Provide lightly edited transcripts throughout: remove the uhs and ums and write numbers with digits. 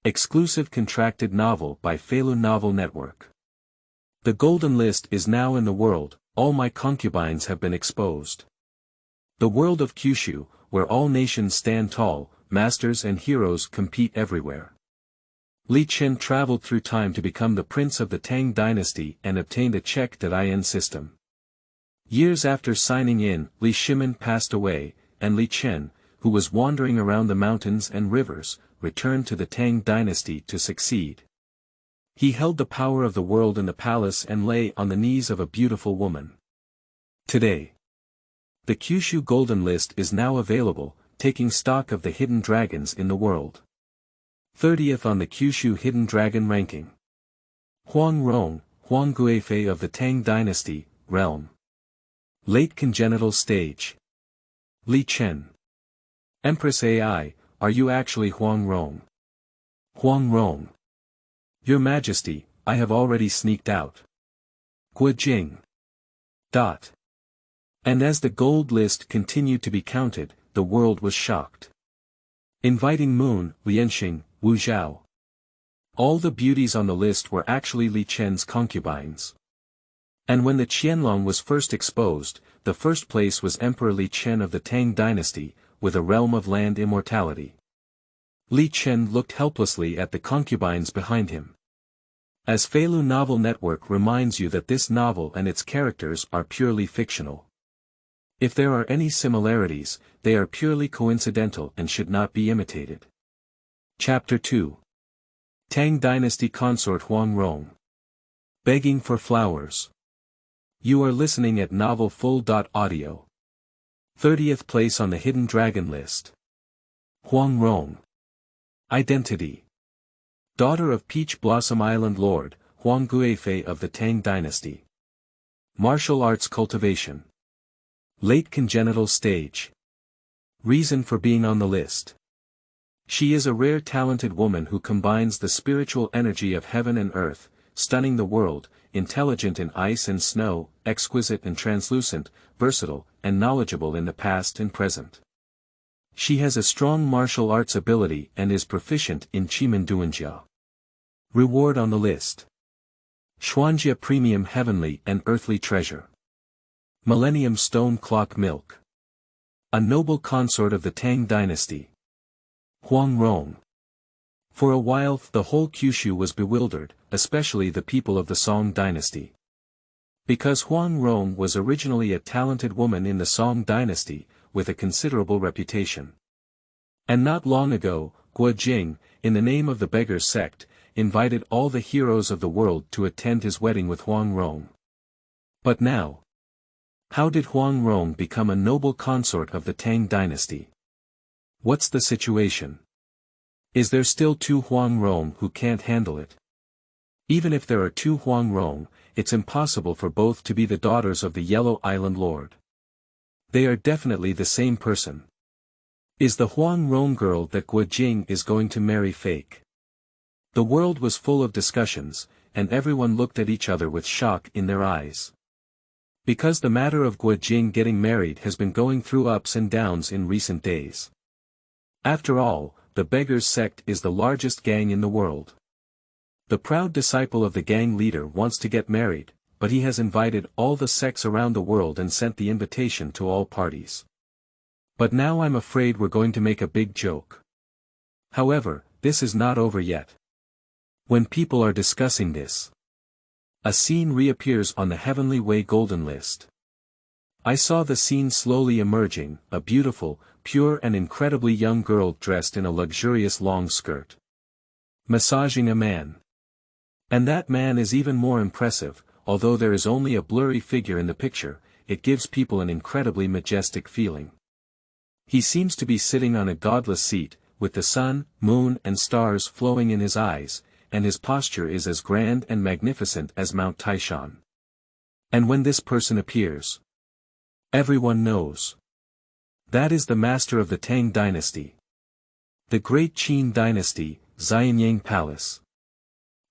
Exclusive contracted novel by Feilu Novel Network. The Golden List is now in the world, all my concubines have been exposed. The world of Kyushu, where all nations stand tall, masters and heroes compete everywhere. Li Chen traveled through time to become the prince of the Tang Dynasty and obtained a check.In system. Years after signing in, Li Shimin passed away, and Li Chen, who was wandering around the mountains and rivers, returned to the Tang Dynasty to succeed. He held the power of the world in the palace and lay on the knees of a beautiful woman. Today, the Kyushu Golden List is now available, taking stock of the hidden dragons in the world. 30th on the Kyushu Hidden Dragon Ranking. Huang Rong, Huang Guifei of the Tang Dynasty, Realm. Late Congenital Stage. Li Chen. Empress Ai, are you actually Huang Rong? Huang Rong. Your Majesty, I have already sneaked out. Guo Jing. And as the gold list continued to be counted, the world was shocked. Inviting Moon, Lianxing, Wu Zhao. All the beauties on the list were actually Li Chen's concubines. And when the Qianlong was first exposed, the first place was Emperor Li Chen of the Tang Dynasty, with a realm of land immortality. Li Chen looked helplessly at the concubines behind him. As Feilu Novel Network reminds you that this novel and its characters are purely fictional. If there are any similarities, they are purely coincidental and should not be imitated. Chapter 2. Tang Dynasty Consort Huang Rong. Begging for flowers. You are listening at novelfull.audio. 30th place on the Hidden Dragon List. Huang Rong. Identity. Daughter of Peach Blossom Island Lord, Huang Guifei of the Tang Dynasty. Martial arts cultivation. Late Congenital Stage. Reason for being on the list. She is a rare talented woman who combines the spiritual energy of heaven and earth, stunning the world, intelligent in ice and snow, exquisite and translucent, versatile, and knowledgeable in the past and present. She has a strong martial arts ability and is proficient in Tianjiao. Reward on the list. Xuanjia Premium Heavenly and Earthly Treasure. Millennium Stone Clock Milk. A noble consort of the Tang Dynasty. Huang Rong. For a while the whole Kyushu was bewildered, especially the people of the Song Dynasty. Because Huang Rong was originally a talented woman in the Song Dynasty, with a considerable reputation. And not long ago, Guo Jing, in the name of the Beggars sect, invited all the heroes of the world to attend his wedding with Huang Rong. But now, how did Huang Rong become a noble consort of the Tang Dynasty? What's the situation? Is there still two Huang Rong who can't handle it? Even if there are two Huang Rong, it's impossible for both to be the daughters of the Yellow Island Lord. They are definitely the same person. Is the Huang Rong girl that Guo Jing is going to marry fake? The world was full of discussions, and everyone looked at each other with shock in their eyes. Because the matter of Guo Jing getting married has been going through ups and downs in recent days. After all, the Beggars sect is the largest gang in the world. The proud disciple of the gang leader wants to get married, but he has invited all the sects around the world and sent the invitation to all parties. But now I'm afraid we're going to make a big joke. However, this is not over yet. When people are discussing this, a scene reappears on the Heavenly Way Golden List. I saw the scene slowly emerging, a beautiful, pure and incredibly young girl dressed in a luxurious long skirt. Massaging a man. And that man is even more impressive, although there is only a blurry figure in the picture, it gives people an incredibly majestic feeling. He seems to be sitting on a godless seat, with the sun, moon and stars flowing in his eyes, and his posture is as grand and magnificent as Mount Taishan. And when this person appears, everyone knows. That is the master of the Tang Dynasty. The great Qin Dynasty, Xianyang Palace.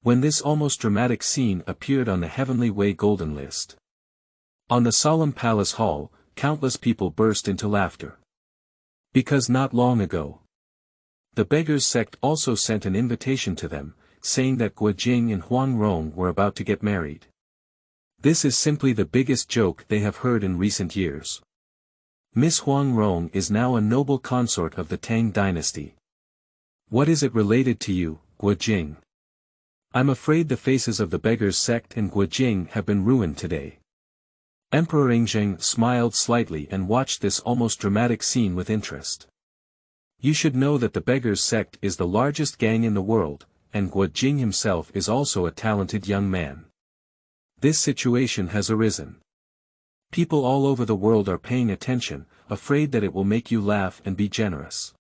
When this almost dramatic scene appeared on the Heavenly Way Golden List. On the solemn palace hall, countless people burst into laughter. Because not long ago, The beggars' sect also sent an invitation to them, saying that Guo Jing and Huang Rong were about to get married. This is simply the biggest joke they have heard in recent years. Miss Huang Rong is now a noble consort of the Tang Dynasty. What is it related to you, Guo Jing? I'm afraid the faces of the beggars' sect and Guo Jing have been ruined today. Emperor Lianxing smiled slightly and watched this almost dramatic scene with interest. You should know that the beggars' sect is the largest gang in the world, and Guo Jing himself is also a talented young man. This situation has arisen. People all over the world are paying attention, afraid that it will make you laugh and be generous.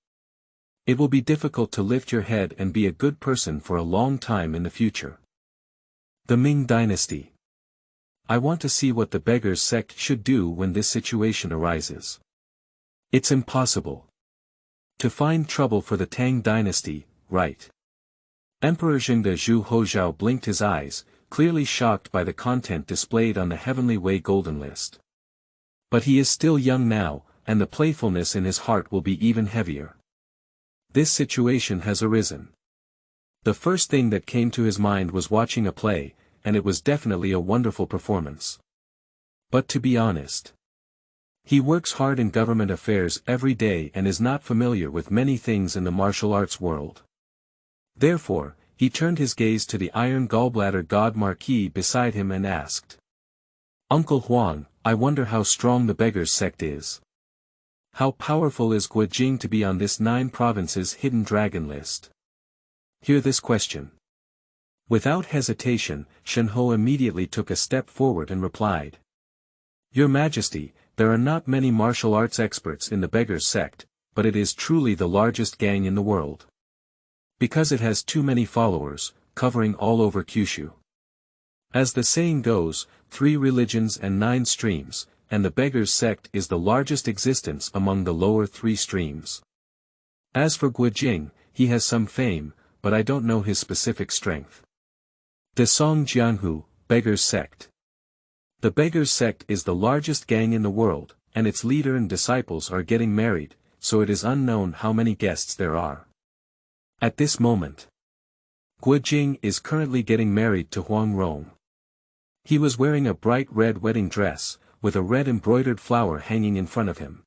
It will be difficult to lift your head and be a good person for a long time in the future. The Ming Dynasty. I want to see what the beggars' sect should do when this situation arises. It's impossible to find trouble for the Tang Dynasty, right? Emperor Zheng de Zhu Hozhao blinked his eyes, clearly shocked by the content displayed on the Heavenly Way Golden List. But he is still young now, and the playfulness in his heart will be even heavier. This situation has arisen. The first thing that came to his mind was watching a play, and it was definitely a wonderful performance. But to be honest, he works hard in government affairs every day and is not familiar with many things in the martial arts world. Therefore, he turned his gaze to the iron gallbladder god Marquis beside him and asked, "Uncle Huang, I wonder how strong the beggars' sect is. How powerful is Guo Jing to be on this 9 provinces hidden dragon list?" Hear this question. Without hesitation, Shen Ho immediately took a step forward and replied, "Your Majesty, there are not many martial arts experts in the beggars' sect, but it is truly the largest gang in the world. Because it has too many followers, covering all over Kyushu. As the saying goes, 3 religions and 9 streams, and the beggars' sect is the largest existence among the lower 3 streams. As for Guo Jing, he has some fame, but I don't know his specific strength." The Song Jianhu, beggars' sect. The beggars' sect is the largest gang in the world, and its leader and disciples are getting married, so it is unknown how many guests there are. At this moment, Guo Jing is currently getting married to Huang Rong. He was wearing a bright red wedding dress, with a red embroidered flower hanging in front of him.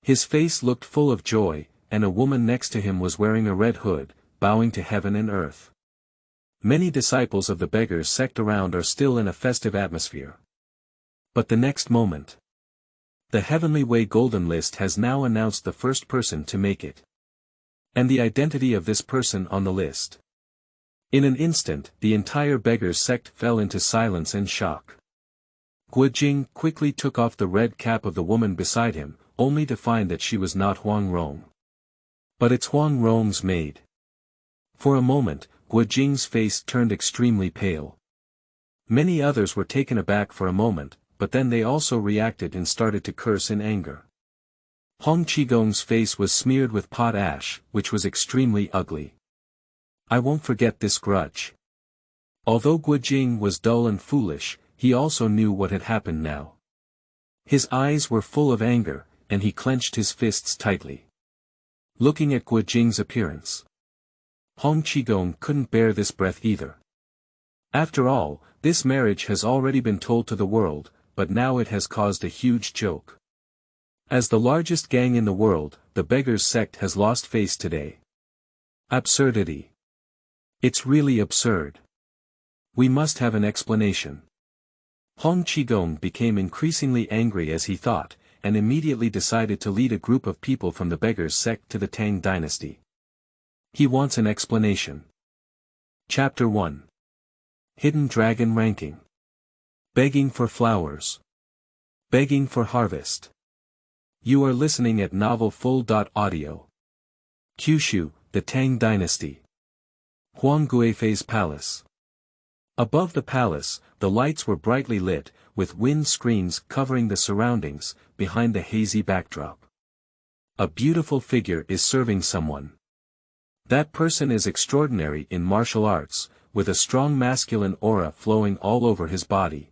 His face looked full of joy, and a woman next to him was wearing a red hood, bowing to heaven and earth. Many disciples of the beggars' sect around are still in a festive atmosphere. But the next moment, the Heavenly Way Golden List has now announced the first person to make it. And the identity of this person on the list. In an instant, the entire beggars' sect fell into silence and shock. Guo Jing quickly took off the red cap of the woman beside him, only to find that she was not Huang Rong. But it's Huang Rong's maid. For a moment, Guo Jing's face turned extremely pale. Many others were taken aback for a moment, but then they also reacted and started to curse in anger. Hong Qigong's face was smeared with pot ash, which was extremely ugly. I won't forget this grudge. Although Guo Jing was dull and foolish, he also knew what had happened now. His eyes were full of anger, and he clenched his fists tightly. Looking at Guo Jing's appearance, Hong Qigong couldn't bear this breath either. After all, this marriage has already been told to the world, but now it has caused a huge joke. As the largest gang in the world, the beggars' sect has lost face today. Absurdity. It's really absurd. We must have an explanation. Hong Qigong became increasingly angry as he thought, and immediately decided to lead a group of people from the beggars' sect to the Tang Dynasty. He wants an explanation. Chapter 1. Hidden Dragon Ranking. Begging for flowers. Begging for harvest. You are listening at novel-full.audio. Kyushu, the Tang Dynasty. Huang Guifei's palace. Above the palace, the lights were brightly lit, with wind screens covering the surroundings, behind the hazy backdrop. A beautiful figure is serving someone. That person is extraordinary in martial arts, with a strong masculine aura flowing all over his body.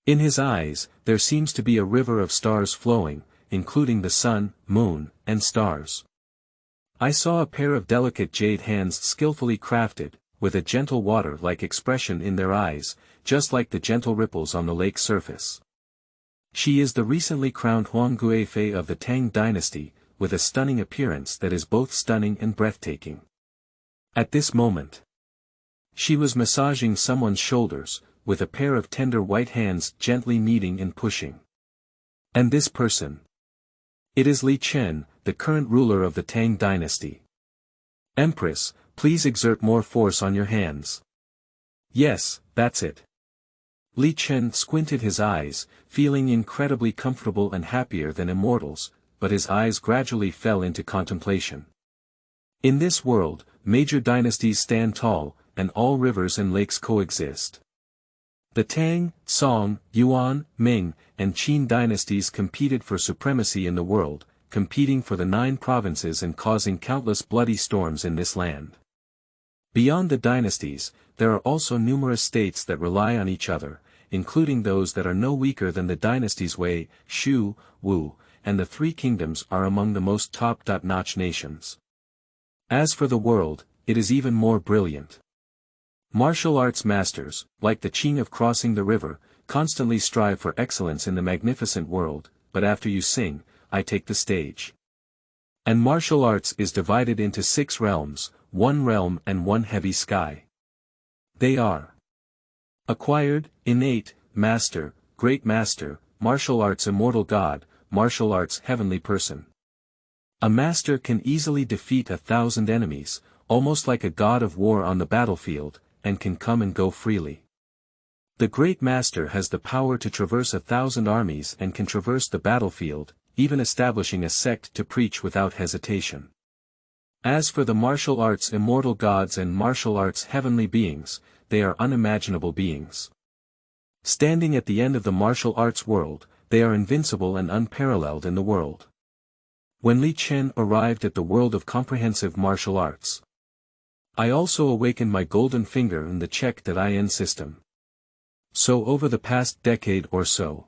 In his eyes, there seems to be a river of stars flowing, including the sun, moon, and stars. I saw a pair of delicate jade hands skillfully crafted, with a gentle water-like expression in their eyes, just like the gentle ripples on the lake's surface. She is the recently crowned Huang Guifei of the Tang Dynasty, with a stunning appearance that is both stunning and breathtaking. At this moment, she was massaging someone's shoulders, with a pair of tender white hands gently kneading and pushing. And this person? It is Li Chen, the current ruler of the Tang Dynasty. Empress, please exert more force on your hands. Yes, that's it. Li Chen squinted his eyes, feeling incredibly comfortable and happier than immortals, but his eyes gradually fell into contemplation. In this world, major dynasties stand tall, and all rivers and lakes coexist. The Tang, Song, Yuan, Ming, and Qin dynasties competed for supremacy in the world, competing for the 9 provinces and causing countless bloody storms in this land. Beyond the dynasties, there are also numerous states that rely on each other, including those that are no weaker than the dynasties Wei, Shu, Wu, and the 3 kingdoms are among the most top-notch nations. As for the world, it is even more brilliant. Martial arts masters, like the Qing of crossing the river, constantly strive for excellence in the magnificent world, but after you sing, I take the stage. And martial arts is divided into 6 realms, 1 realm and 1 heavy sky. They are acquired, innate, master, great master, martial arts immortal god, martial arts heavenly person. A master can easily defeat 1,000 enemies, almost like a god of war on the battlefield, and can come and go freely. The great master has the power to traverse 1,000 armies and can traverse the battlefield, even establishing a sect to preach without hesitation. As for the martial arts immortal gods and martial arts heavenly beings, they are unimaginable beings. Standing at the end of the martial arts world, they are invincible and unparalleled in the world. When Li Chen arrived at the world of comprehensive martial arts, I also awakened my golden finger in the check.In system. So over the past decade or so,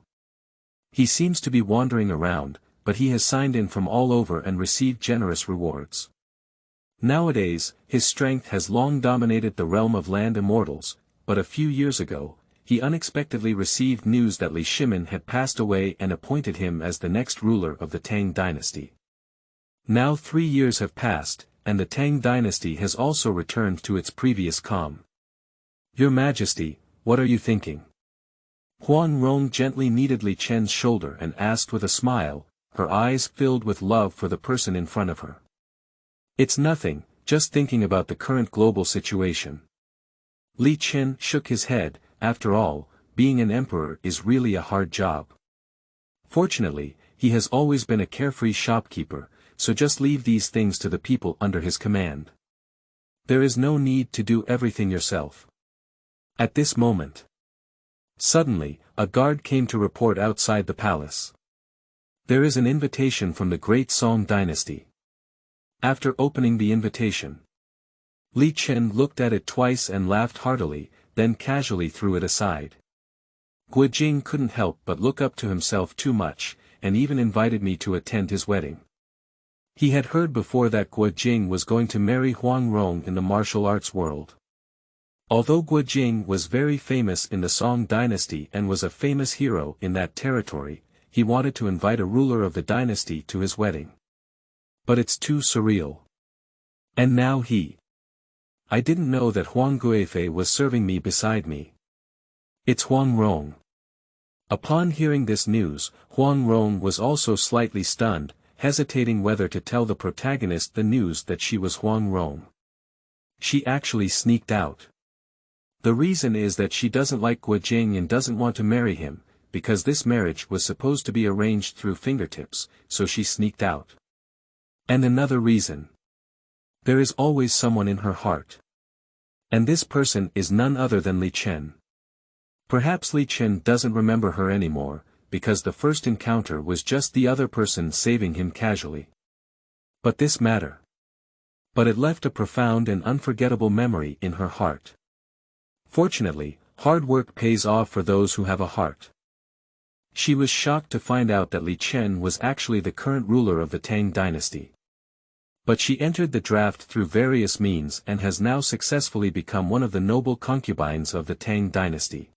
he seems to be wandering around, but he has signed in from all over and received generous rewards. Nowadays, his strength has long dominated the realm of land immortals, but a few years ago, he unexpectedly received news that Li Shimin had passed away and appointed him as the next ruler of the Tang Dynasty. Now 3 years have passed, and the Tang Dynasty has also returned to its previous calm. Your Majesty, what are you thinking? Huang Rong gently kneaded Li Chen's shoulder and asked with a smile, her eyes filled with love for the person in front of her. It's nothing, just thinking about the current global situation. Li Chen shook his head. After all, being an emperor is really a hard job. Fortunately, he has always been a carefree shopkeeper, so just leave these things to the people under his command. There is no need to do everything yourself. At this moment, suddenly, a guard came to report outside the palace. There is an invitation from the great Song dynasty. After opening the invitation, Li Chen looked at it twice and laughed heartily, then casually threw it aside. Guo Jing couldn't help but look up to himself too much, and even invited me to attend his wedding. He had heard before that Guo Jing was going to marry Huang Rong in the martial arts world. Although Guo Jing was very famous in the Song dynasty and was a famous hero in that territory, he wanted to invite a ruler of the dynasty to his wedding. But it's too surreal. And now I didn't know that Huang Guifei was serving me beside me. It's Huang Rong. Upon hearing this news, Huang Rong was also slightly stunned, hesitating whether to tell the protagonist the news that she was Huang Rong. She actually sneaked out. The reason is that she doesn't like Guo Jing and doesn't want to marry him, because this marriage was supposed to be arranged through fingertips, so she sneaked out. And another reason. There is always someone in her heart. And this person is none other than Li Chen. Perhaps Li Chen doesn't remember her anymore, because the first encounter was just the other person saving him casually. But this matter. But it left a profound and unforgettable memory in her heart. Fortunately, hard work pays off for those who have a heart. She was shocked to find out that Li Chen was actually the current ruler of the Tang Dynasty. But she entered the draft through various means and has now successfully become one of the noble concubines of the Tang Dynasty.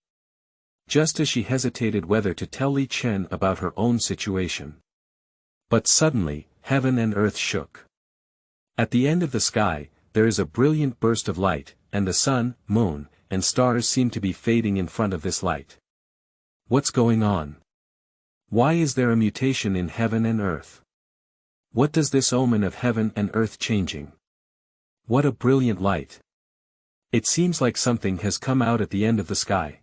Just as she hesitated whether to tell Li Chen about her own situation. But suddenly, heaven and earth shook. At the end of the sky, there is a brilliant burst of light, and the sun, moon, and stars seem to be fading in front of this light. What's going on? Why is there a mutation in heaven and earth? What does this omen of heaven and earth changing? What a brilliant light! It seems like something has come out at the end of the sky.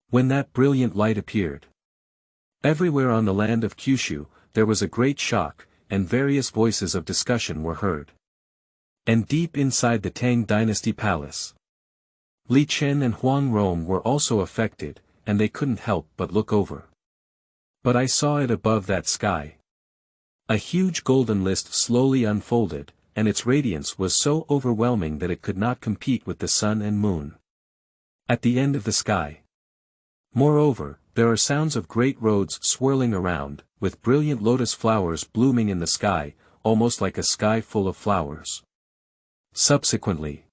When that brilliant light appeared, everywhere on the land of Kyushu, there was a great shock, and various voices of discussion were heard. And deep inside the Tang Dynasty palace, Li Chen and Huang Rong were also affected, and they couldn't help but look over. But I saw it above that sky. A huge golden list slowly unfolded, and its radiance was so overwhelming that it could not compete with the sun and moon. At the end of the sky. Moreover, there are sounds of great roads swirling around, with brilliant lotus flowers blooming in the sky, almost like a sky full of flowers. Subsequently,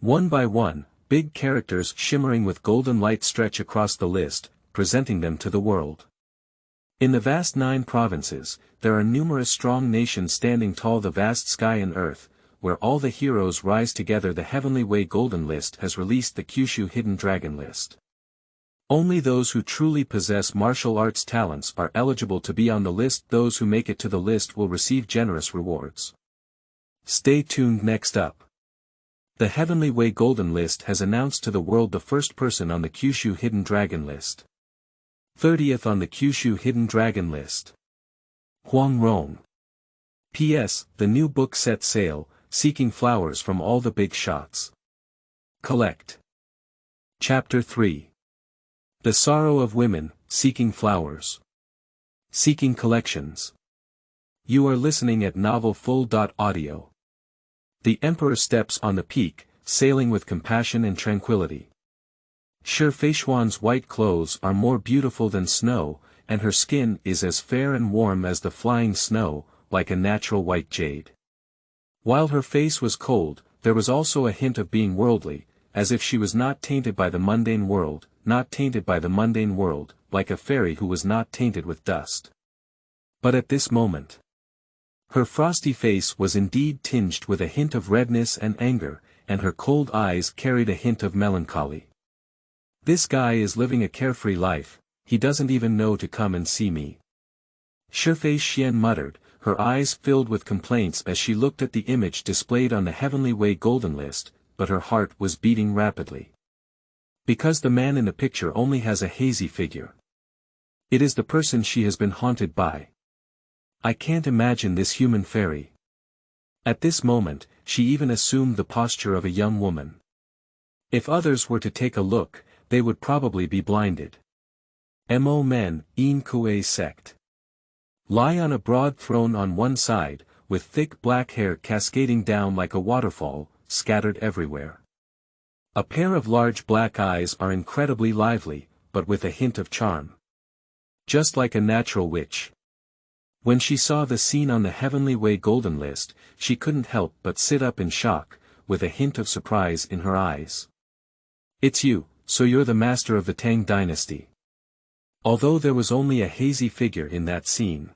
one by one, big characters shimmering with golden light stretch across the list, presenting them to the world. In the vast 9 provinces, there are numerous strong nations standing tall the vast sky and earth, where all the heroes rise together. The Heavenly Way Golden List has released the Kyushu Hidden Dragon List. Only those who truly possess martial arts talents are eligible to be on the list. Those who make it to the list will receive generous rewards. Stay tuned. Next up, the Heavenly Way Golden List has announced to the world the first person on the Kyushu Hidden Dragon List. 30th on the Kyushu Hidden Dragon List. Huang Rong. P.S. The new book set sail, seeking flowers from all the big shots. Collect. Chapter 3. The Sorrow of Women, Seeking Flowers. Seeking Collections. You are listening at novelfull.audio. The Emperor steps on the peak, sailing with compassion and tranquility. Shi Feishuan's white clothes are more beautiful than snow, and her skin is as fair and warm as the flying snow, like a natural white jade. While her face was cold, there was also a hint of being worldly, as if she was not tainted by the mundane world, like a fairy who was not tainted with dust. But at this moment, her frosty face was indeed tinged with a hint of redness and anger, and her cold eyes carried a hint of melancholy. This guy is living a carefree life, he doesn't even know to come and see me. Shi Feishuan muttered, her eyes filled with complaints as she looked at the image displayed on the Heavenly Way Golden List, but her heart was beating rapidly. Because the man in the picture only has a hazy figure. It is the person she has been haunted by. I can't imagine this human fairy. At this moment, she even assumed the posture of a young woman. If others were to take a look, they would probably be blinded. Mo men, in Kue sect. Lie on a broad throne on one side, with thick black hair cascading down like a waterfall, scattered everywhere. A pair of large black eyes are incredibly lively, but with a hint of charm. Just like a natural witch. When she saw the scene on the Heavenly Way Golden List, she couldn't help but sit up in shock, with a hint of surprise in her eyes. It's you, so you're the master of the Tang Dynasty. Although there was only a hazy figure in that scene.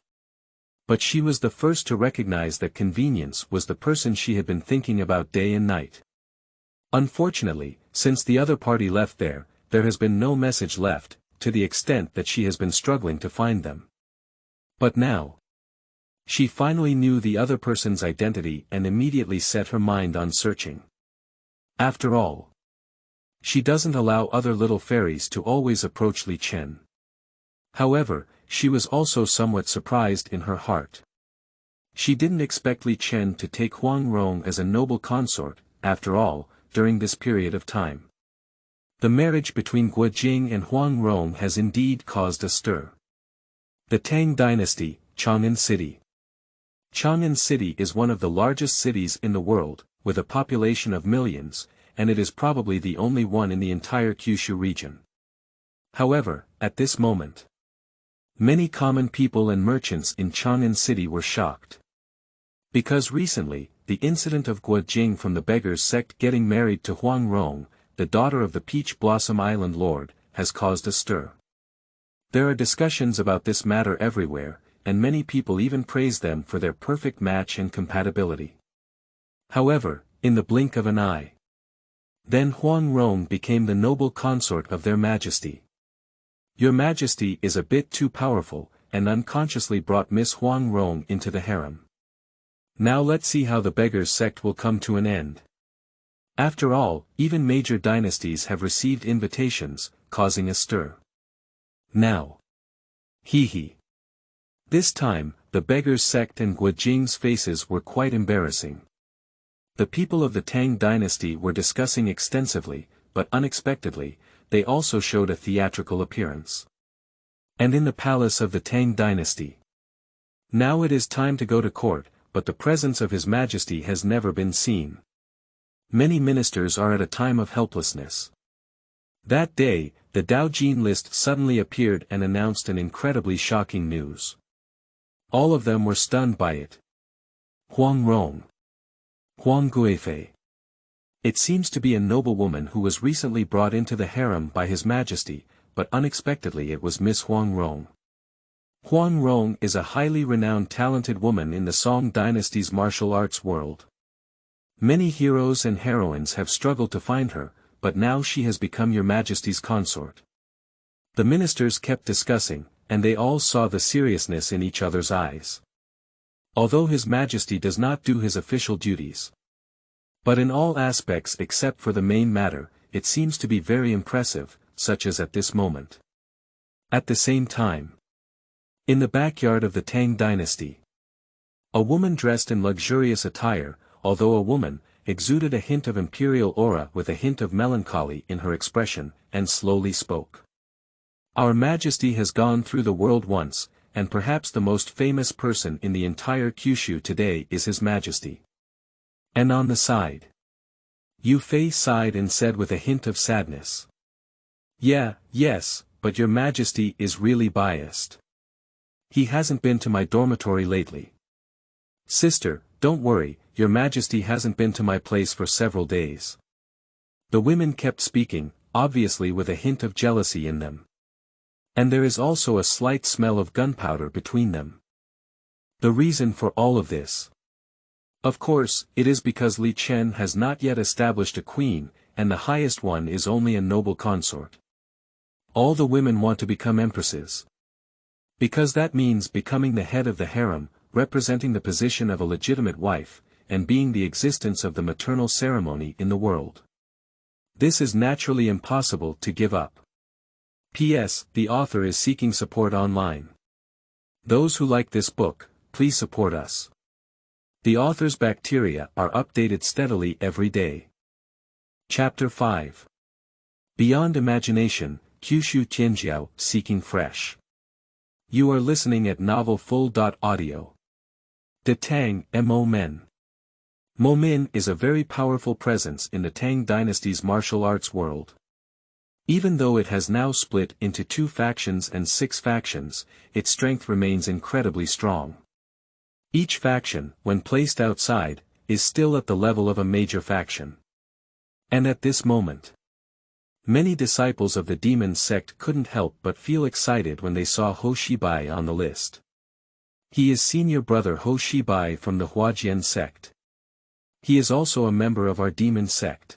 But she was the first to recognize that Convenience was the person she had been thinking about day and night. Unfortunately, since the other party left there has been no message left, to the extent that she has been struggling to find them. But now, she finally knew the other person's identity and immediately set her mind on searching. After all, she doesn't allow other little fairies to always approach Li Chen. However, she was also somewhat surprised in her heart. She didn't expect Li Chen to take Huang Rong as a noble consort, after all, during this period of time. The marriage between Guo Jing and Huang Rong has indeed caused a stir. The Tang Dynasty, Chang'an City. Chang'an City is one of the largest cities in the world, with a population of millions, and it is probably the only one in the entire Kyushu region. However, at this moment, many common people and merchants in Chang'an City were shocked. Because recently, the incident of Guo Jing from the Beggars sect getting married to Huang Rong, the daughter of the Peach Blossom Island Lord, has caused a stir. There are discussions about this matter everywhere, and many people even praise them for their perfect match and compatibility. However, in the blink of an eye, then Huang Rong became the noble consort of their Majesty. Your Majesty is a bit too powerful, and unconsciously brought Miss Huang Rong into the harem. Now let's see how the Beggars sect will come to an end. After all, even major dynasties have received invitations, causing a stir. Now. Hee. This time, the Beggars sect and Guo Jing's faces were quite embarrassing. The people of the Tang Dynasty were discussing extensively, but unexpectedly, they also showed a theatrical appearance. And in the palace of the Tang Dynasty. Now it is time to go to court, but the presence of His Majesty has never been seen. Many ministers are at a time of helplessness. That day, the Doujin list suddenly appeared and announced an incredibly shocking news. All of them were stunned by it. Huang Rong. Huang Guifei. It seems to be a noblewoman who was recently brought into the harem by His Majesty, but unexpectedly it was Miss Huang Rong. Huang Rong is a highly renowned talented woman in the Song Dynasty's martial arts world. Many heroes and heroines have struggled to find her, but now she has become Your Majesty's consort. The ministers kept discussing, and they all saw the seriousness in each other's eyes. Although His Majesty does not do his official duties, but in all aspects except for the main matter, it seems to be very impressive, such as at this moment. At the same time, in the backyard of the Tang Dynasty, a woman dressed in luxurious attire, although a woman, exuded a hint of imperial aura with a hint of melancholy in her expression, and slowly spoke. Our Majesty has gone through the world once, and perhaps the most famous person in the entire Kyushu today is His Majesty. And on the side, Yufei sighed and said with a hint of sadness. Yes, but Your Majesty is really biased. He hasn't been to my dormitory lately. Sister, don't worry, Your Majesty hasn't been to my place for several days. The women kept speaking, obviously with a hint of jealousy in them. And there is also a slight smell of gunpowder between them. The reason for all of this? Of course, it is because Li Chen has not yet established a queen, and the highest one is only a noble consort. All the women want to become empresses. Because that means becoming the head of the harem, representing the position of a legitimate wife, and being the existence of the maternal ceremony in the world. This is naturally impossible to give up. P.S. The author is seeking support online. Those who like this book, please support us. The author's bacteria are updated steadily every day. Chapter 5. Beyond Imagination, Kyushu Tianjiao, Seeking Fresh. You are listening at novelfull.audio. The Tang, Mo-men. Mo-men is a very powerful presence in the Tang Dynasty's martial arts world. Even though it has now split into 2 factions and 6 factions, its strength remains incredibly strong. Each faction, when placed outside, is still at the level of a major faction. And at this moment, many disciples of the demon sect couldn't help but feel excited when they saw Xibai on the list. He is senior brother Xibai from the Huajian sect. He is also a member of our demon sect.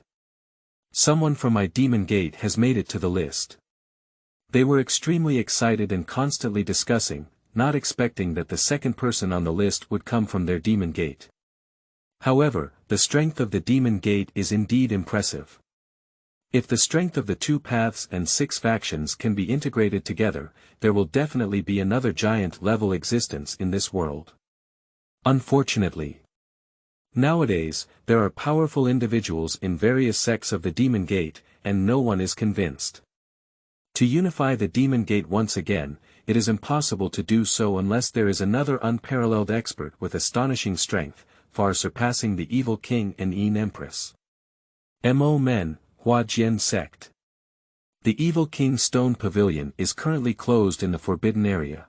Someone from my demon gate has made it to the list. They were extremely excited and constantly discussing, not expecting that the second person on the list would come from their demon gate. However, the strength of the demon gate is indeed impressive. If the strength of the 2 paths and 6 factions can be integrated together, there will definitely be another giant-level existence in this world. Unfortunately, nowadays, there are powerful individuals in various sects of the demon gate, and no one is convinced. To unify the demon gate once again, it is impossible to do so unless there is another unparalleled expert with astonishing strength, far surpassing the evil king and empress. Mo-men, Huajian sect. The evil king's stone pavilion is currently closed in the forbidden area.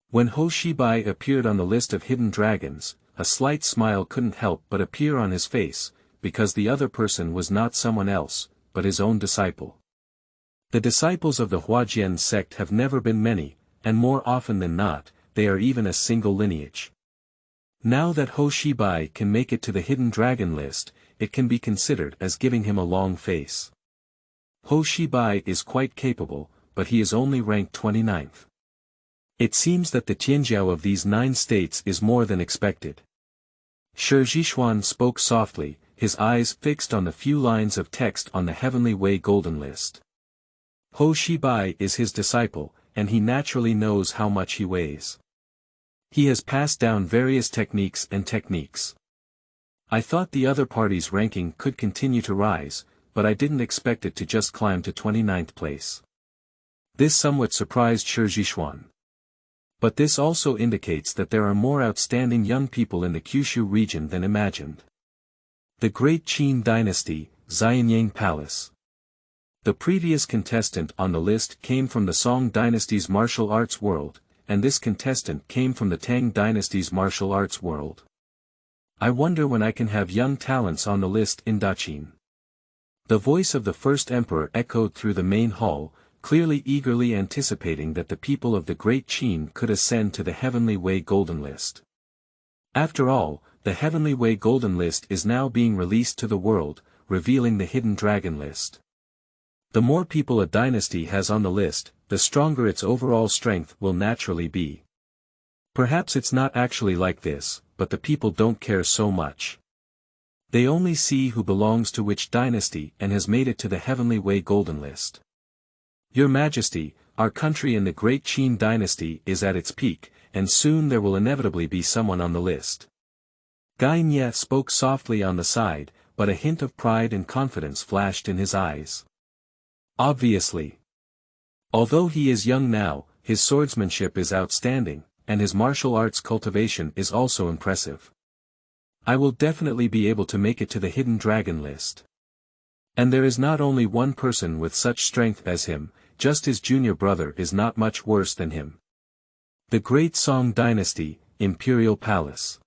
When Xibai appeared on the list of hidden dragons, a slight smile couldn't help but appear on his face, because the other person was not someone else, but his own disciple. The disciples of the Huajian sect have never been many, and more often than not, they are even a single lineage. Now that Xibai can make it to the Hidden Dragon List, it can be considered as giving him a long face. Xibai is quite capable, but he is only ranked 29th. It seems that the Tianjiao of these 9 states is more than expected. Shi Zhishuan spoke softly, his eyes fixed on the few lines of text on the Heavenly Way Golden List. Xibai is his disciple, and he naturally knows how much he weighs. He has passed down various techniques. I thought the other party's ranking could continue to rise, but I didn't expect it to just climb to 29th place. This somewhat surprised Shi Zhishuan. But this also indicates that there are more outstanding young people in the Kyushu region than imagined. The Great Qin Dynasty, Xianyang Palace. The previous contestant on the list came from the Song Dynasty's martial arts world, and this contestant came from the Tang Dynasty's martial arts world. I wonder when I can have young talents on the list in Daqin. The voice of the first emperor echoed through the main hall, clearly eagerly anticipating that the people of the Great Qin could ascend to the Heavenly Way Golden List. After all, the Heavenly Way Golden List is now being released to the world, revealing the Hidden Dragon List. The more people a dynasty has on the list, the stronger its overall strength will naturally be. Perhaps it's not actually like this, but the people don't care so much. They only see who belongs to which dynasty and has made it to the Heavenly Way Golden List. Your Majesty, our country in the Great Qin Dynasty is at its peak, and soon there will inevitably be someone on the list. Gai Nye spoke softly on the side, but a hint of pride and confidence flashed in his eyes. Obviously. Although he is young now, his swordsmanship is outstanding, and his martial arts cultivation is also impressive. I will definitely be able to make it to the Hidden Dragon List. And there is not only one person with such strength as him, just his junior brother is not much worse than him. The Great Song Dynasty, Imperial Palace.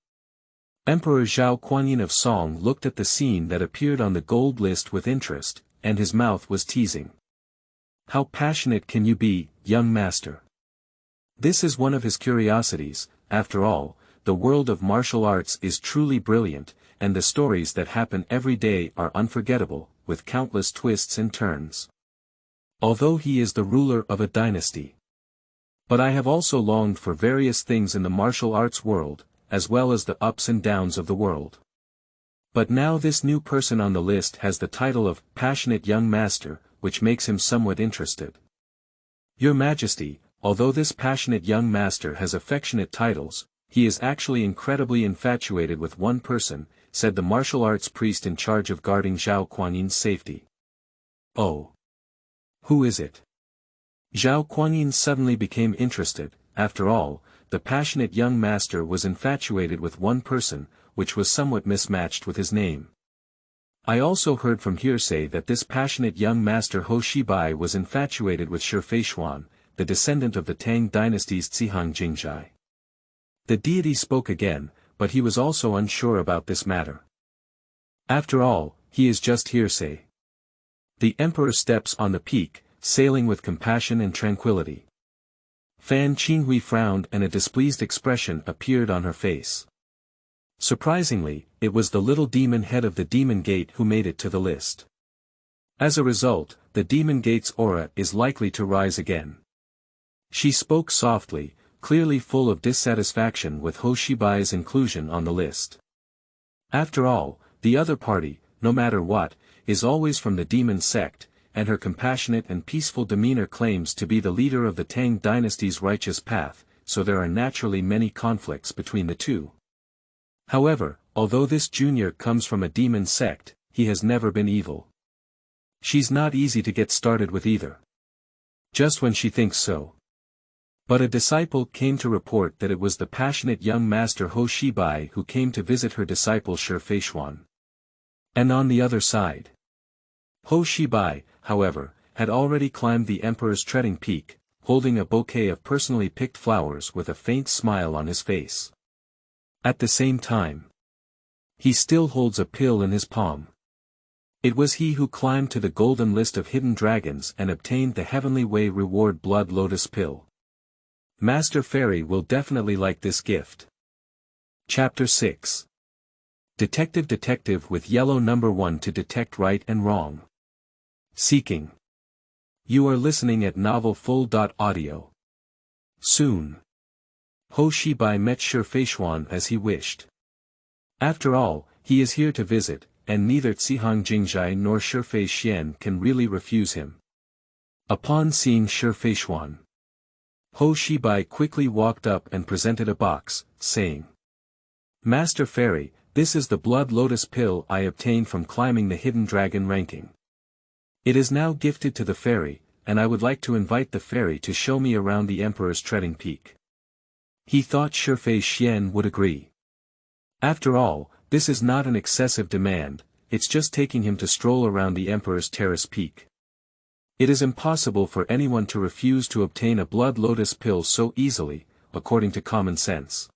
Emperor Zhao Kuanyin of Song looked at the scene that appeared on the gold list with interest, and his mouth was teasing. How passionate can you be, young master? This is one of his curiosities. After all, the world of martial arts is truly brilliant, and the stories that happen every day are unforgettable, with countless twists and turns. Although he is the ruler of a dynasty. But I have also longed for various things in the martial arts world, as well as the ups and downs of the world. But now this new person on the list has the title of Passionate Young Master, which makes him somewhat interested. Your Majesty, although this passionate young master has affectionate titles, he is actually incredibly infatuated with one person, said the martial arts priest in charge of guarding Zhao Kuanyin's safety. Oh. Who is it? Zhao Kuanyin suddenly became interested. After all, the passionate young master was infatuated with one person, which was somewhat mismatched with his name. I also heard from hearsay that this passionate young master Xibai was infatuated with Shi Feishuan, the descendant of the Tang Dynasty's Cihang Jingzhai. The deity spoke again, but he was also unsure about this matter. After all, he is just hearsay. The emperor steps on the peak, sailing with compassion and tranquility. Fan Qinghui frowned and a displeased expression appeared on her face. Surprisingly, it was the little demon head of the Demon Gate who made it to the list. As a result, the Demon Gate's aura is likely to rise again. She spoke softly, clearly full of dissatisfaction with Xibai's inclusion on the list. After all, the other party, no matter what, is always from the demon sect, and her compassionate and peaceful demeanor claims to be the leader of the Tang Dynasty's righteous path, so there are naturally many conflicts between the two. However, although this junior comes from a demon sect, he has never been evil. She's not easy to get started with either. Just when she thinks so. But a disciple came to report that it was the passionate young master Xibai who came to visit her disciple Shi Feishuan. And on the other side. Xibai, however, had already climbed the emperor's treading peak, holding a bouquet of personally picked flowers with a faint smile on his face. At the same time, he still holds a pill in his palm. It was he who climbed to the golden list of hidden dragons and obtained the Heavenly Way reward Blood Lotus Pill. Master Fairy will definitely like this gift. Chapter 6. Detective with yellow number 1 to detect right and wrong. Seeking. You are listening at novelfull.audio. Soon. Ho Xibai met Feilu as he wished. After all, he is here to visit, and neither Cihang Jingjai nor Fei Xian can really refuse him. Upon seeing Feilu, Ho Xibai quickly walked up and presented a box, saying, Master Fairy, this is the Blood Lotus Pill I obtained from climbing the Hidden Dragon Ranking. It is now gifted to the fairy, and I would like to invite the fairy to show me around the Emperor's treading peak. He thought Fei Xian would agree. After all, this is not an excessive demand, it's just taking him to stroll around the Emperor's terrace peak. It is impossible for anyone to refuse to obtain a Blood Lotus Pill so easily, according to common sense.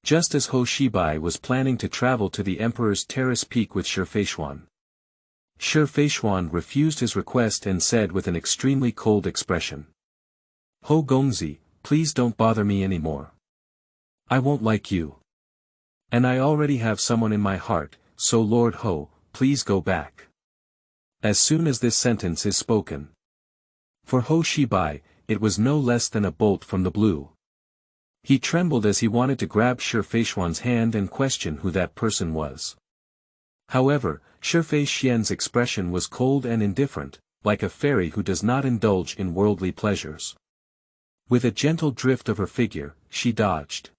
Just as Ho Xibai was planning to travel to the Emperor's terrace peak with Feilu, Feilu refused his request and said with an extremely cold expression. Ho Gongzi, please don't bother me anymore. I won't like you. And I already have someone in my heart, so Lord Ho, please go back. As soon as this sentence is spoken. For Ho Xibai, it was no less than a bolt from the blue. He trembled as he wanted to grab Feilu's hand and question who that person was. However, Fei Xian's expression was cold and indifferent, like a fairy who does not indulge in worldly pleasures. With a gentle drift of her figure, she dodged.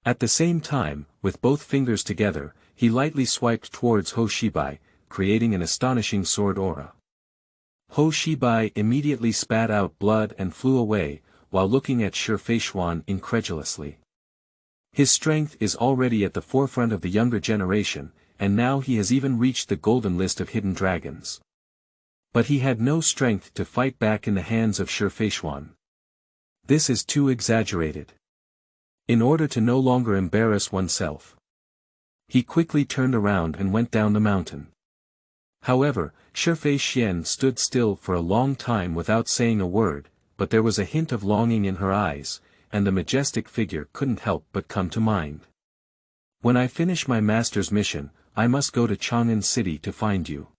At the same time, with both fingers together, he lightly swiped towards Ho Xibai, creating an astonishing sword aura. Ho Xibai immediately spat out blood and flew away, while looking at Feilu incredulously. His strength is already at the forefront of the younger generation, and now he has even reached the golden list of hidden dragons. But he had no strength to fight back in the hands of Feilu. This is too exaggerated. In order to no longer embarrass oneself, he quickly turned around and went down the mountain. However, Fei Xian stood still for a long time without saying a word, but there was a hint of longing in her eyes, and the majestic figure couldn't help but come to mind. When I finish my master's mission, I must go to Chang'an City to find you.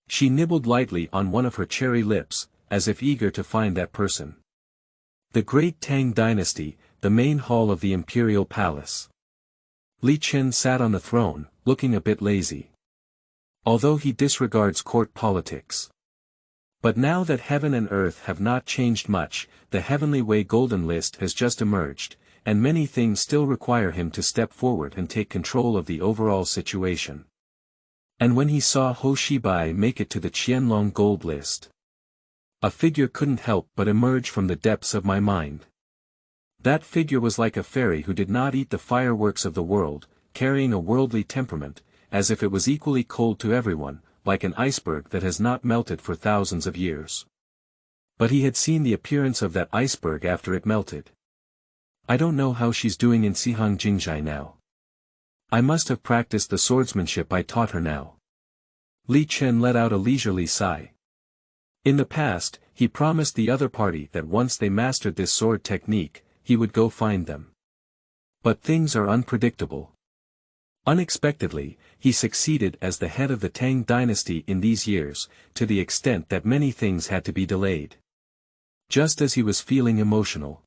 She nibbled lightly on one of her cherry lips, as if eager to find that person. The great Tang Dynasty, the main hall of the imperial palace. Li Chen sat on the throne, looking a bit lazy. Although he disregards court politics. But now that heaven and earth have not changed much, the Heavenly Way Golden List has just emerged, and many things still require him to step forward and take control of the overall situation. And when he saw Ho Xibai make it to the Qianlong Gold List, a figure couldn't help but emerge from the depths of my mind. That figure was like a fairy who did not eat the fireworks of the world, carrying a worldly temperament, as if it was equally cold to everyone, like an iceberg that has not melted for thousands of years. But he had seen the appearance of that iceberg after it melted. I don't know how she's doing in Cihang Jingjai now. I must have practiced the swordsmanship I taught her now. Li Chen let out a leisurely sigh. In the past, he promised the other party that once they mastered this sword technique, he would go find them. But things are unpredictable. Unexpectedly, he succeeded as the head of the Tang Dynasty in these years, to the extent that many things had to be delayed. Just as he was feeling emotional,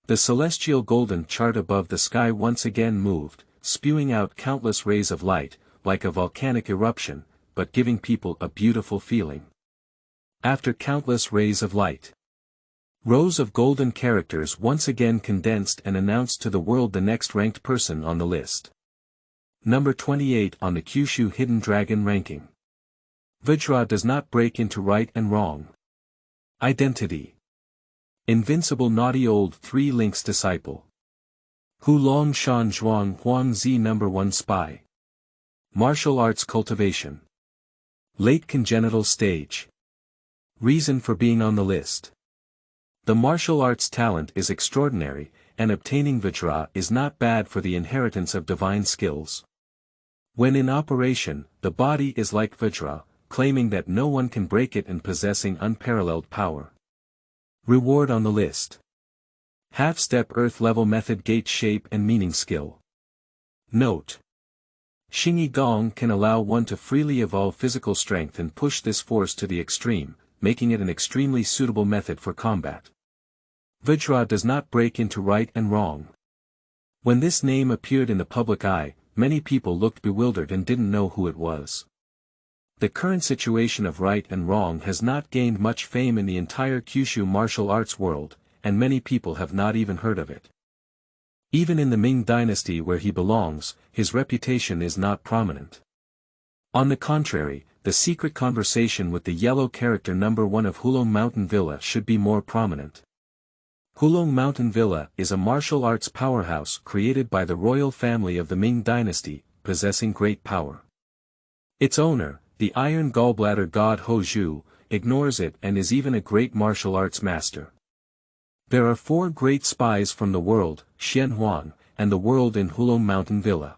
the celestial golden chart above the sky once again moved, spewing out countless rays of light, like a volcanic eruption, but giving people a beautiful feeling. After countless rays of light, rows of golden characters once again condensed and announced to the world the next ranked person on the list. Number 28 on the Kyushu Hidden Dragon Ranking. Vajra does not break into right and wrong. Identity. Invincible naughty old 3 links disciple. Hulong Shan Zhuang Huang Zi number 1 spy. Martial arts cultivation. Late congenital stage. Reason for being on the list. The martial arts talent is extraordinary, and obtaining Vajra is not bad for the inheritance of divine skills. When in operation, the body is like Vajra, claiming that no one can break it and possessing unparalleled power. Reward on the list. Half-step earth-level method gate shape and meaning skill. Note: Xingyi Gong can allow one to freely evolve physical strength and push this force to the extreme, making it an extremely suitable method for combat. Vajra does not break into right and wrong. When this name appeared in the public eye, many people looked bewildered and didn't know who it was. The current situation of right and wrong has not gained much fame in the entire Kyushu martial arts world, and many people have not even heard of it. Even in the Ming Dynasty where he belongs, his reputation is not prominent. On the contrary, the secret conversation with the yellow character number 1 of Hulong Mountain Villa should be more prominent. Hulong Mountain Villa is a martial arts powerhouse created by the royal family of the Ming Dynasty, possessing great power. Its owner, the Iron Gallbladder god Ho Zhu, ignores it and is even a great martial arts master. There are 4 great spies from the world, Xian Huang, and the world in Hulong Mountain Villa.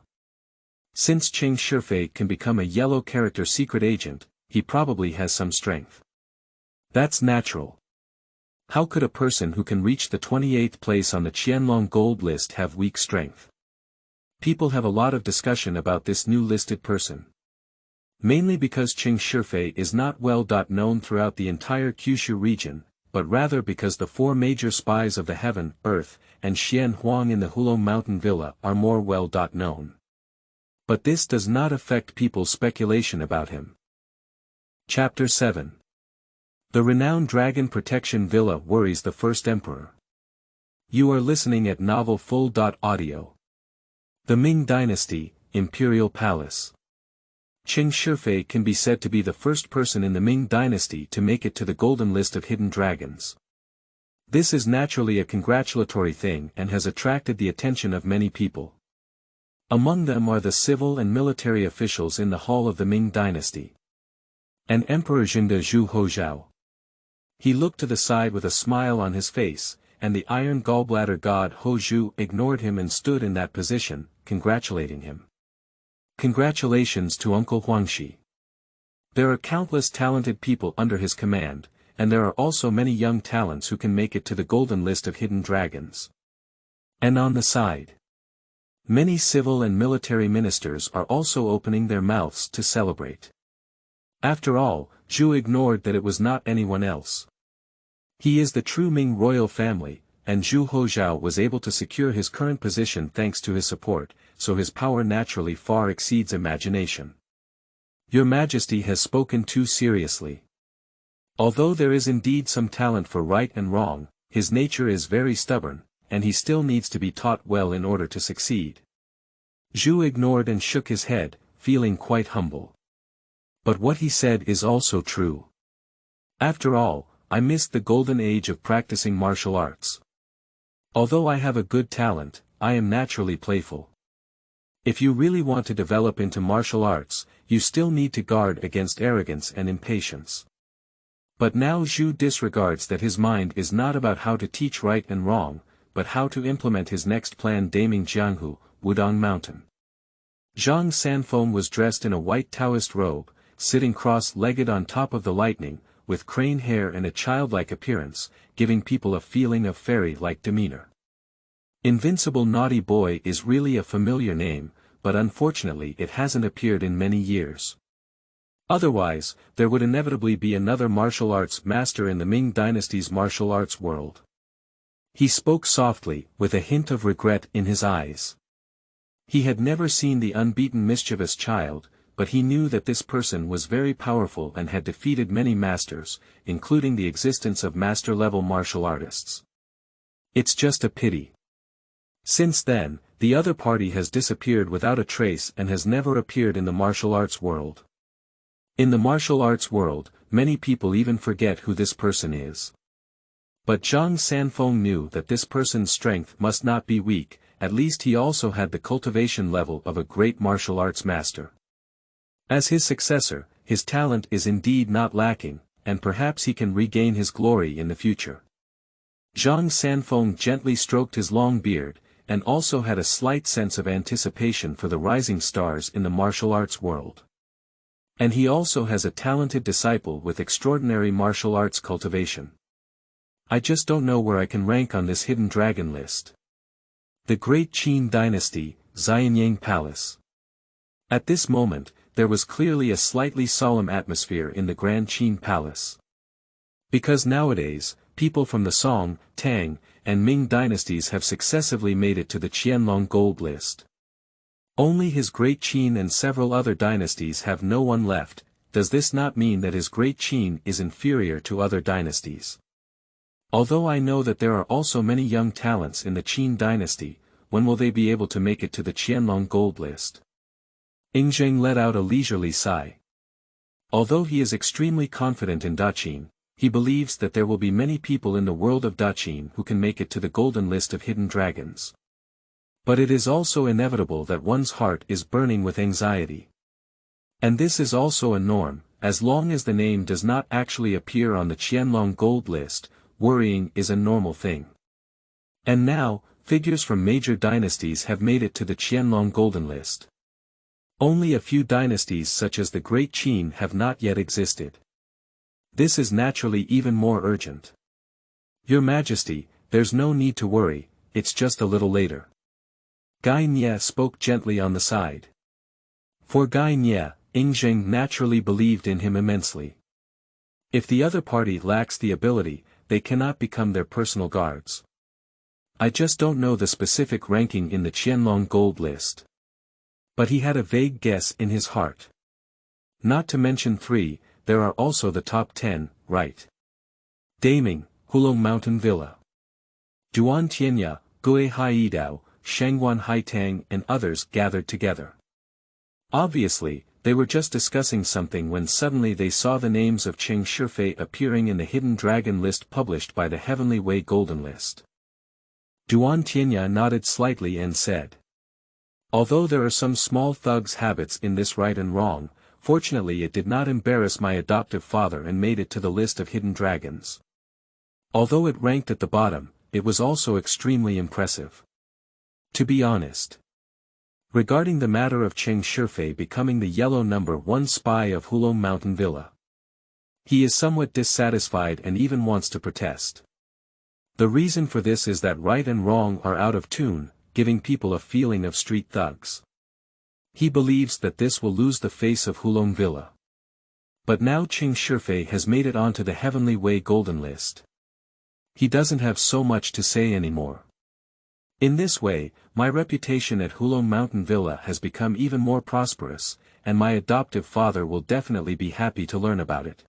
Since Qing Shifei can become a yellow character secret agent, he probably has some strength. That's natural. How could a person who can reach the 28th place on the Qianlong gold list have weak strength? People have a lot of discussion about this new listed person. Mainly because Qing Shifei is not well known throughout the entire Kyushu region, but rather because the 4 major spies of the heaven, earth, and Xian Huang in the Hulong Mountain Villa are more well known. But this does not affect people's speculation about him. Chapter 7. The renowned Dragon Protection Villa worries the first emperor. You are listening at Novel Full.audio. The Ming Dynasty, Imperial Palace. Qing Shifei can be said to be the first person in the Ming Dynasty to make it to the Golden List of Hidden Dragons. This is naturally a congratulatory thing and has attracted the attention of many people. Among them are the civil and military officials in the hall of the Ming Dynasty. And Emperor Jinda Zhu Hozhao. He looked to the side with a smile on his face, and the Iron Gallbladder god Ho Zhu ignored him and stood in that position, congratulating him. Congratulations to Uncle Huangxi. There are countless talented people under his command, and there are also many young talents who can make it to the Golden List of Hidden Dragons. And on the side, many civil and military ministers are also opening their mouths to celebrate. After all, Zhu ignored that it was not anyone else. He is the true Ming royal family, and Zhu Hozhao was able to secure his current position thanks to his support, so his power naturally far exceeds imagination. Your Majesty has spoken too seriously. Although there is indeed some talent for right and wrong, his nature is very stubborn, and he still needs to be taught well in order to succeed. Zhu ignored and shook his head, feeling quite humble. But what he said is also true. After all, I missed the golden age of practicing martial arts. Although I have a good talent, I am naturally playful. If you really want to develop into martial arts, you still need to guard against arrogance and impatience. But now Zhu disregards that his mind is not about how to teach right and wrong, but how to implement his next plan daming Jianghu, Wudong Mountain. Zhang Sanfeng was dressed in a white Taoist robe, sitting cross-legged on top of the lightning, with crane hair and a childlike appearance, giving people a feeling of fairy-like demeanor. Invincible Naughty Boy is really a familiar name, but unfortunately it hasn't appeared in many years. Otherwise, there would inevitably be another martial arts master in the Ming Dynasty's martial arts world. He spoke softly, with a hint of regret in his eyes. He had never seen the unbeaten mischievous child, but he knew that this person was very powerful and had defeated many masters, including the existence of master-level martial artists. It's just a pity. Since then, the other party has disappeared without a trace and has never appeared in the martial arts world. In the martial arts world, many people even forget who this person is. But Zhang Sanfeng knew that this person's strength must not be weak, at least he also had the cultivation level of a great martial arts master. As his successor, his talent is indeed not lacking, and perhaps he can regain his glory in the future. Zhang Sanfeng gently stroked his long beard, and also had a slight sense of anticipation for the rising stars in the martial arts world. And he also has a talented disciple with extraordinary martial arts cultivation. I just don't know where I can rank on this hidden dragon list. The Great Qin Dynasty, Xianyang Palace. At this moment, there was clearly a slightly solemn atmosphere in the Grand Qin Palace. Because nowadays, people from the Song, Tang, and Ming dynasties have successively made it to the Qianlong Gold List. Only his Great Qin and several other dynasties have no one left. Does this not mean that his Great Qin is inferior to other dynasties? Although I know that there are also many young talents in the Qin dynasty, when will they be able to make it to the Qianlong Gold List? Yingzheng let out a leisurely sigh. Although he is extremely confident in Daqin, he believes that there will be many people in the world of Daqin who can make it to the Golden List of Hidden Dragons. But it is also inevitable that one's heart is burning with anxiety. And this is also a norm, as long as the name does not actually appear on the Qianlong Gold List, worrying is a normal thing. And now, figures from major dynasties have made it to the Qianlong Golden List. Only a few dynasties such as the Great Qin have not yet existed. This is naturally even more urgent. Your Majesty, there's no need to worry, it's just a little later. Gai Nye spoke gently on the side. For Gai Nye, Yingzheng naturally believed in him immensely. If the other party lacks the ability, they cannot become their personal guards. I just don't know the specific ranking in the Qianlong Gold List. But he had a vague guess in his heart. Not to mention 3, there are also the top 10, right? Daming, Hulong Mountain Villa. Duan Tianya, Gui Haidao, Shangguan Haitang and others gathered together. Obviously, they were just discussing something when suddenly they saw the names of Cheng Shifei appearing in the Hidden Dragon List published by the Heavenly Way Golden List. Duan Tianya nodded slightly and said, although there are some small thugs' habits in this right and wrong, fortunately it did not embarrass my adoptive father and made it to the list of hidden dragons. Although it ranked at the bottom, it was also extremely impressive. To be honest. Regarding the matter of Cheng Shifei becoming the yellow number 1 spy of Hulong Mountain Villa. He is somewhat dissatisfied and even wants to protest. The reason for this is that right and wrong are out of tune, giving people a feeling of street thugs. He believes that this will lose the face of Hulong Villa. But now Cheng Shifei has made it onto the Heavenly Way Golden List. He doesn't have so much to say anymore. In this way, my reputation at Hulong Mountain Villa has become even more prosperous, and my adoptive father will definitely be happy to learn about it.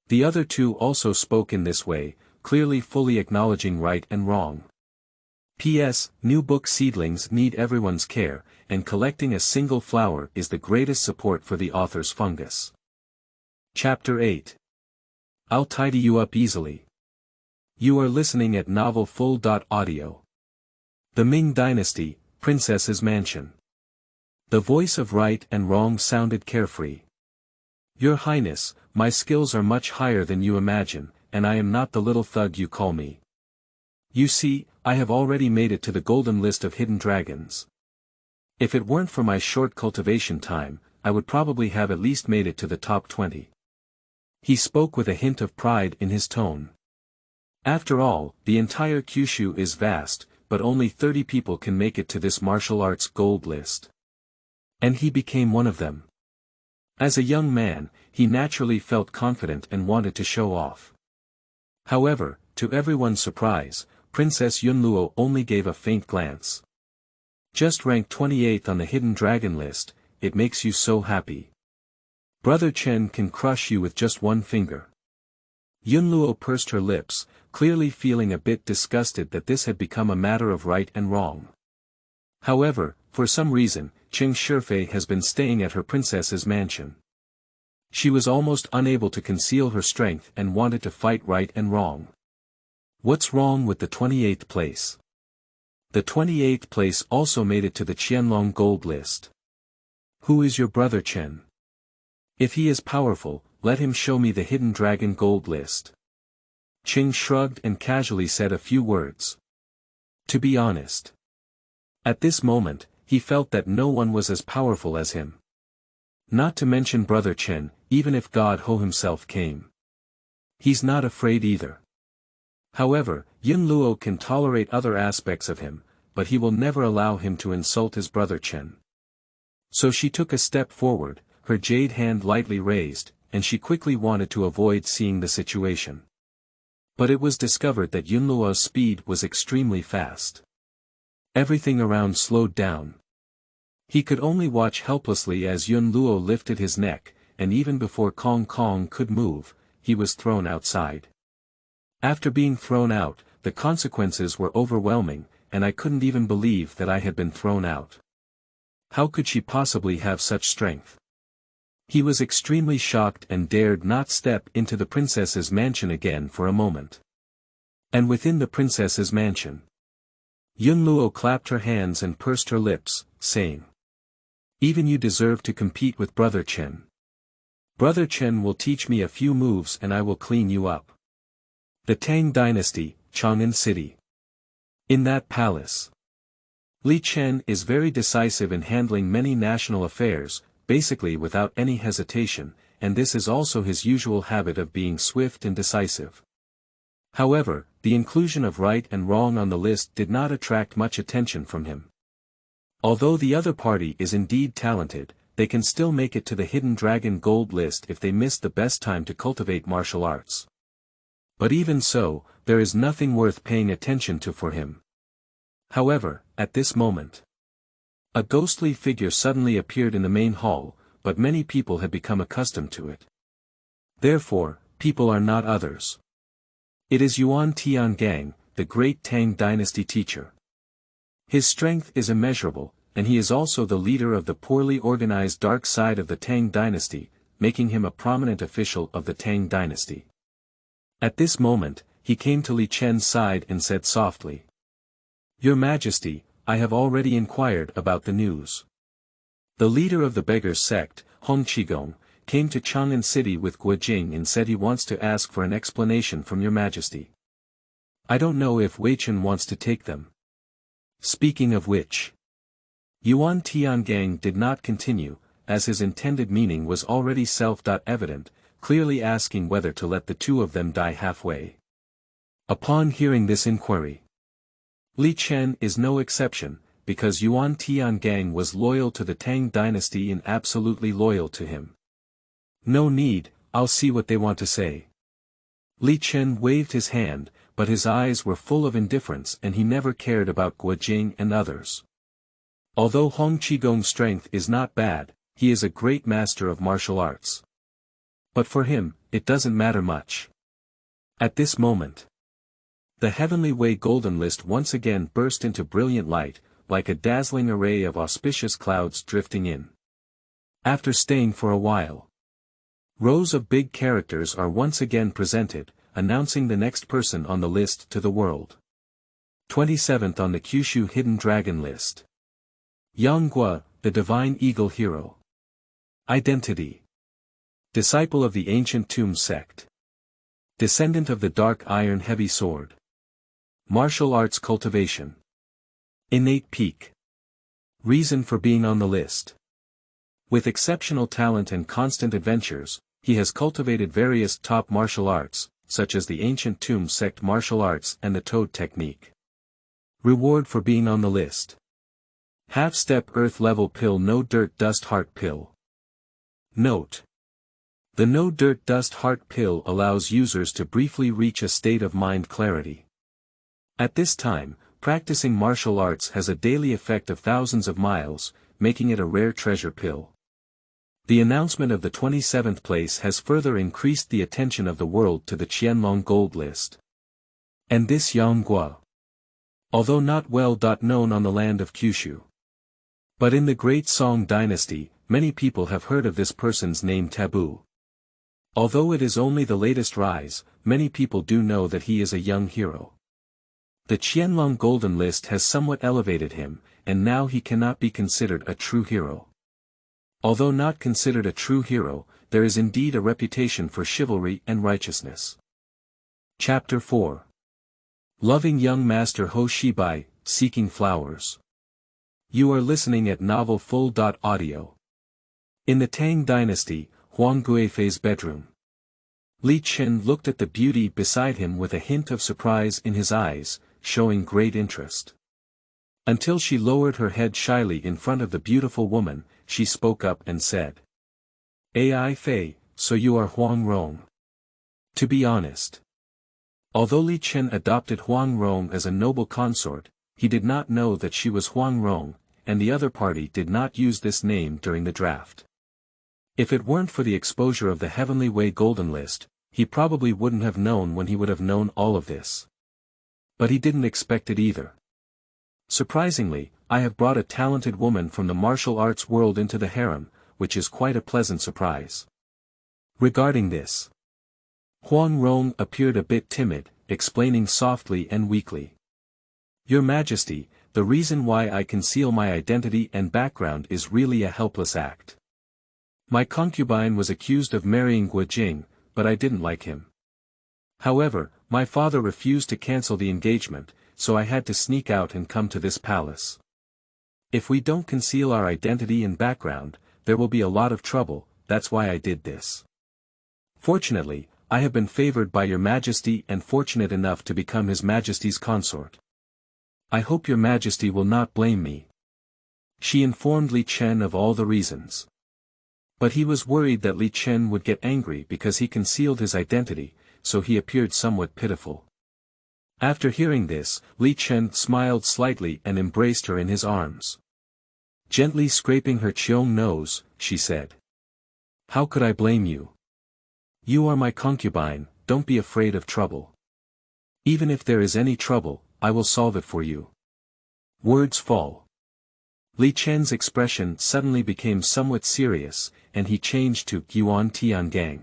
The other 2 also spoke in this way, clearly fully acknowledging right and wrong. P.S. New book seedlings need everyone's care, and collecting a single flower is the greatest support for the author's fungus. Chapter 8. I'll tidy you up easily. You are listening at novelfull.audio. The Ming Dynasty, Princess's Mansion. The voice of right and wrong sounded carefree. Your Highness, my skills are much higher than you imagine, and I am not the little thug you call me. You see, I have already made it to the Golden List of Hidden Dragons. If it weren't for my short cultivation time, I would probably have at least made it to the top 20. He spoke with a hint of pride in his tone. After all, the entire Kyushu is vast, but only 30 people can make it to this martial arts gold list. And he became one of them. As a young man, he naturally felt confident and wanted to show off. However, to everyone's surprise, Princess Yunluo only gave a faint glance. Just ranked 28th on the Hidden Dragon List, it makes you so happy. Brother Chen can crush you with just one finger. Yunluo pursed her lips, clearly feeling a bit disgusted that this had become a matter of right and wrong. However, for some reason, Cheng Shifei has been staying at her princess's mansion. She was almost unable to conceal her strength and wanted to fight right and wrong. What's wrong with the 28th place? The 28th place also made it to the Qianlong Gold List. Who is your brother Chen? If he is powerful, let him show me the Hidden Dragon Gold List. Qing shrugged and casually said a few words. To be honest. At this moment, he felt that no one was as powerful as him. Not to mention Brother Chen, even if God Ho himself came. He's not afraid either. However, Yun Luo can tolerate other aspects of him, but he will never allow him to insult his brother Chen. So she took a step forward, her jade hand lightly raised, and she quickly wanted to avoid seeing the situation. But it was discovered that Yun Luo's speed was extremely fast. Everything around slowed down. He could only watch helplessly as Yun Luo lifted his neck, and even before Kong Kong could move, he was thrown outside. After being thrown out, the consequences were overwhelming, and I couldn't even believe that I had been thrown out. How could she possibly have such strength? He was extremely shocked and dared not step into the princess's mansion again for a moment. And within the princess's mansion, Yun Luo clapped her hands and pursed her lips, saying, "Even you deserve to compete with Brother Chen. Brother Chen will teach me a few moves and I will clean you up." The Tang Dynasty, Chang'an City. In that palace, Li Chen is very decisive in handling many national affairs, basically without any hesitation, and this is also his usual habit of being swift and decisive. However, the inclusion of right and wrong on the list did not attract much attention from him. Although the other party is indeed talented, they can still make it to the Hidden Dragon Gold List if they miss the best time to cultivate martial arts. But even so, there is nothing worth paying attention to for him. However, at this moment, a ghostly figure suddenly appeared in the main hall, but many people had become accustomed to it. Therefore, people are not others. It is Yuan Tiangang, the great Tang Dynasty teacher. His strength is immeasurable, and he is also the leader of the poorly organized dark side of the Tang Dynasty, making him a prominent official of the Tang Dynasty. At this moment, he came to Li Chen's side and said softly, "Your Majesty, I have already inquired about the news. The leader of the beggars sect, Hong Qigong, came to Chang'an City with Guo Jing and said he wants to ask for an explanation from your Majesty. I don't know if Wei Chen wants to take them." Speaking of which, Yuan Tiangang did not continue, as his intended meaning was already self-evident, clearly asking whether to let the two of them die halfway. Upon hearing this inquiry, Li Chen is no exception, because Yuan Tiangang was loyal to the Tang Dynasty and absolutely loyal to him. No need, I'll see what they want to say. Li Chen waved his hand, but his eyes were full of indifference and he never cared about Guo Jing and others. Although Hong Qigong's strength is not bad, he is a great master of martial arts. But for him, it doesn't matter much. At this moment, the Heavenly Way Golden List once again burst into brilliant light, like a dazzling array of auspicious clouds drifting in. After staying for a while, rows of big characters are once again presented, announcing the next person on the list to the world. 27th on the Kyushu Hidden Dragon List. Yang Guo, the Divine Eagle Hero. Identity. Disciple of the Ancient Tomb Sect. Descendant of the Dark Iron Heavy Sword. Martial Arts Cultivation. Innate Peak. Reason for being on the list. With exceptional talent and constant adventures, he has cultivated various top martial arts, such as the Ancient Tomb Sect martial arts and the Toad Technique. Reward for being on the list. Half-step Earth Level Pill No Dirt Dust Heart Pill. Note: the No Dirt Dust Heart Pill allows users to briefly reach a state of mind clarity. At this time, practicing martial arts has a daily effect of thousands of miles, making it a rare treasure pill. The announcement of the 27th place has further increased the attention of the world to the Qianlong Gold List. And this Yang Guo, although not well known on the land of Kyushu, but in the great Song Dynasty, many people have heard of this person's name taboo. Although it is only the latest rise, many people do know that he is a young hero. The Qianlong Golden List has somewhat elevated him, and now he cannot be considered a true hero. Although not considered a true hero, there is indeed a reputation for chivalry and righteousness. Chapter 4. Loving Young Master Ho Xibai, Seeking Flowers. You are listening at Novel Full.audio. In the Tang Dynasty, Huang Guifei's bedroom. Li Chen looked at the beauty beside him with a hint of surprise in his eyes, showing great interest. Until she lowered her head shyly in front of the beautiful woman, she spoke up and said. Ai Fei, so you are Huang Rong. To be honest. Although Li Chen adopted Huang Rong as a noble consort, he did not know that she was Huang Rong, and the other party did not use this name during the draft. If it weren't for the exposure of the Heavenly Way Golden List, he probably wouldn't have known when he would have known all of this. But he didn't expect it either. Surprisingly, I have brought a talented woman from the martial arts world into the harem, which is quite a pleasant surprise. Regarding this, Huang Rong appeared a bit timid, explaining softly and weakly. Your Majesty, the reason why I conceal my identity and background is really a helpless act. My concubine was accused of marrying Guo Jing, but I didn't like him. However, my father refused to cancel the engagement, so I had to sneak out and come to this palace. If we don't conceal our identity and background, there will be a lot of trouble, that's why I did this. Fortunately, I have been favored by your Majesty and fortunate enough to become His Majesty's consort. I hope your Majesty will not blame me. She informed Li Chen of all the reasons. But he was worried that Li Chen would get angry because he concealed his identity, so he appeared somewhat pitiful. After hearing this, Li Chen smiled slightly and embraced her in his arms. Gently scraping her Qianlong nose, she said. How could I blame you? You are my concubine, don't be afraid of trouble. Even if there is any trouble, I will solve it for you. Words fall. Li Chen's expression suddenly became somewhat serious, and he changed to Yuan Tiangang.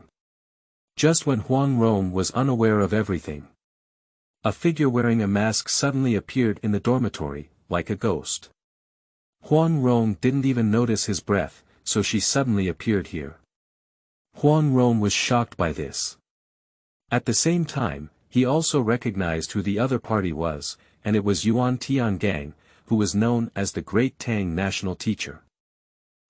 Just when Huang Rong was unaware of everything. A figure wearing a mask suddenly appeared in the dormitory, like a ghost. Huang Rong didn't even notice his breath, so she suddenly appeared here. Huang Rong was shocked by this. At the same time, he also recognized who the other party was, and it was Yuan Tiangang, who was known as the Great Tang National Teacher.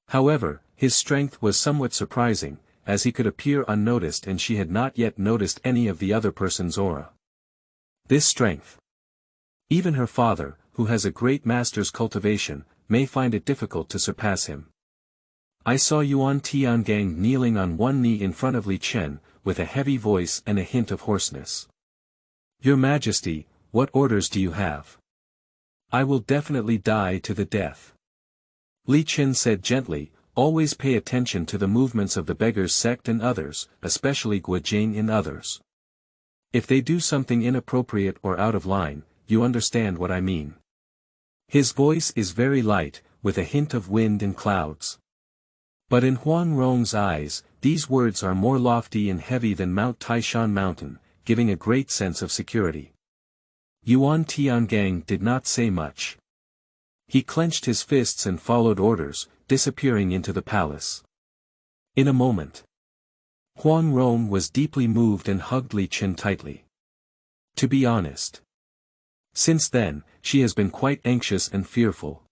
However, his strength was somewhat surprising, as he could appear unnoticed and she had not yet noticed any of the other person's aura. This strength. Even her father, who has a great master's cultivation, may find it difficult to surpass him. I saw Yuan Tiangang kneeling on one knee in front of Li Chen, with a heavy voice and a hint of hoarseness. Your Majesty, what orders do you have? I will definitely die to the death. Li Chen said gently, always pay attention to the movements of the beggars sect and others, especially Guo Jing and others. If they do something inappropriate or out of line, you understand what I mean. His voice is very light, with a hint of wind and clouds. But in Huang Rong's eyes, these words are more lofty and heavy than Mount Taishan Mountain, giving a great sense of security. Yuan Tiangang did not say much. He clenched his fists and followed orders, disappearing into the palace. In a moment, Huang Rong was deeply moved and hugged Li Chen tightly. To be honest. Since then, she has been quite anxious and fearful.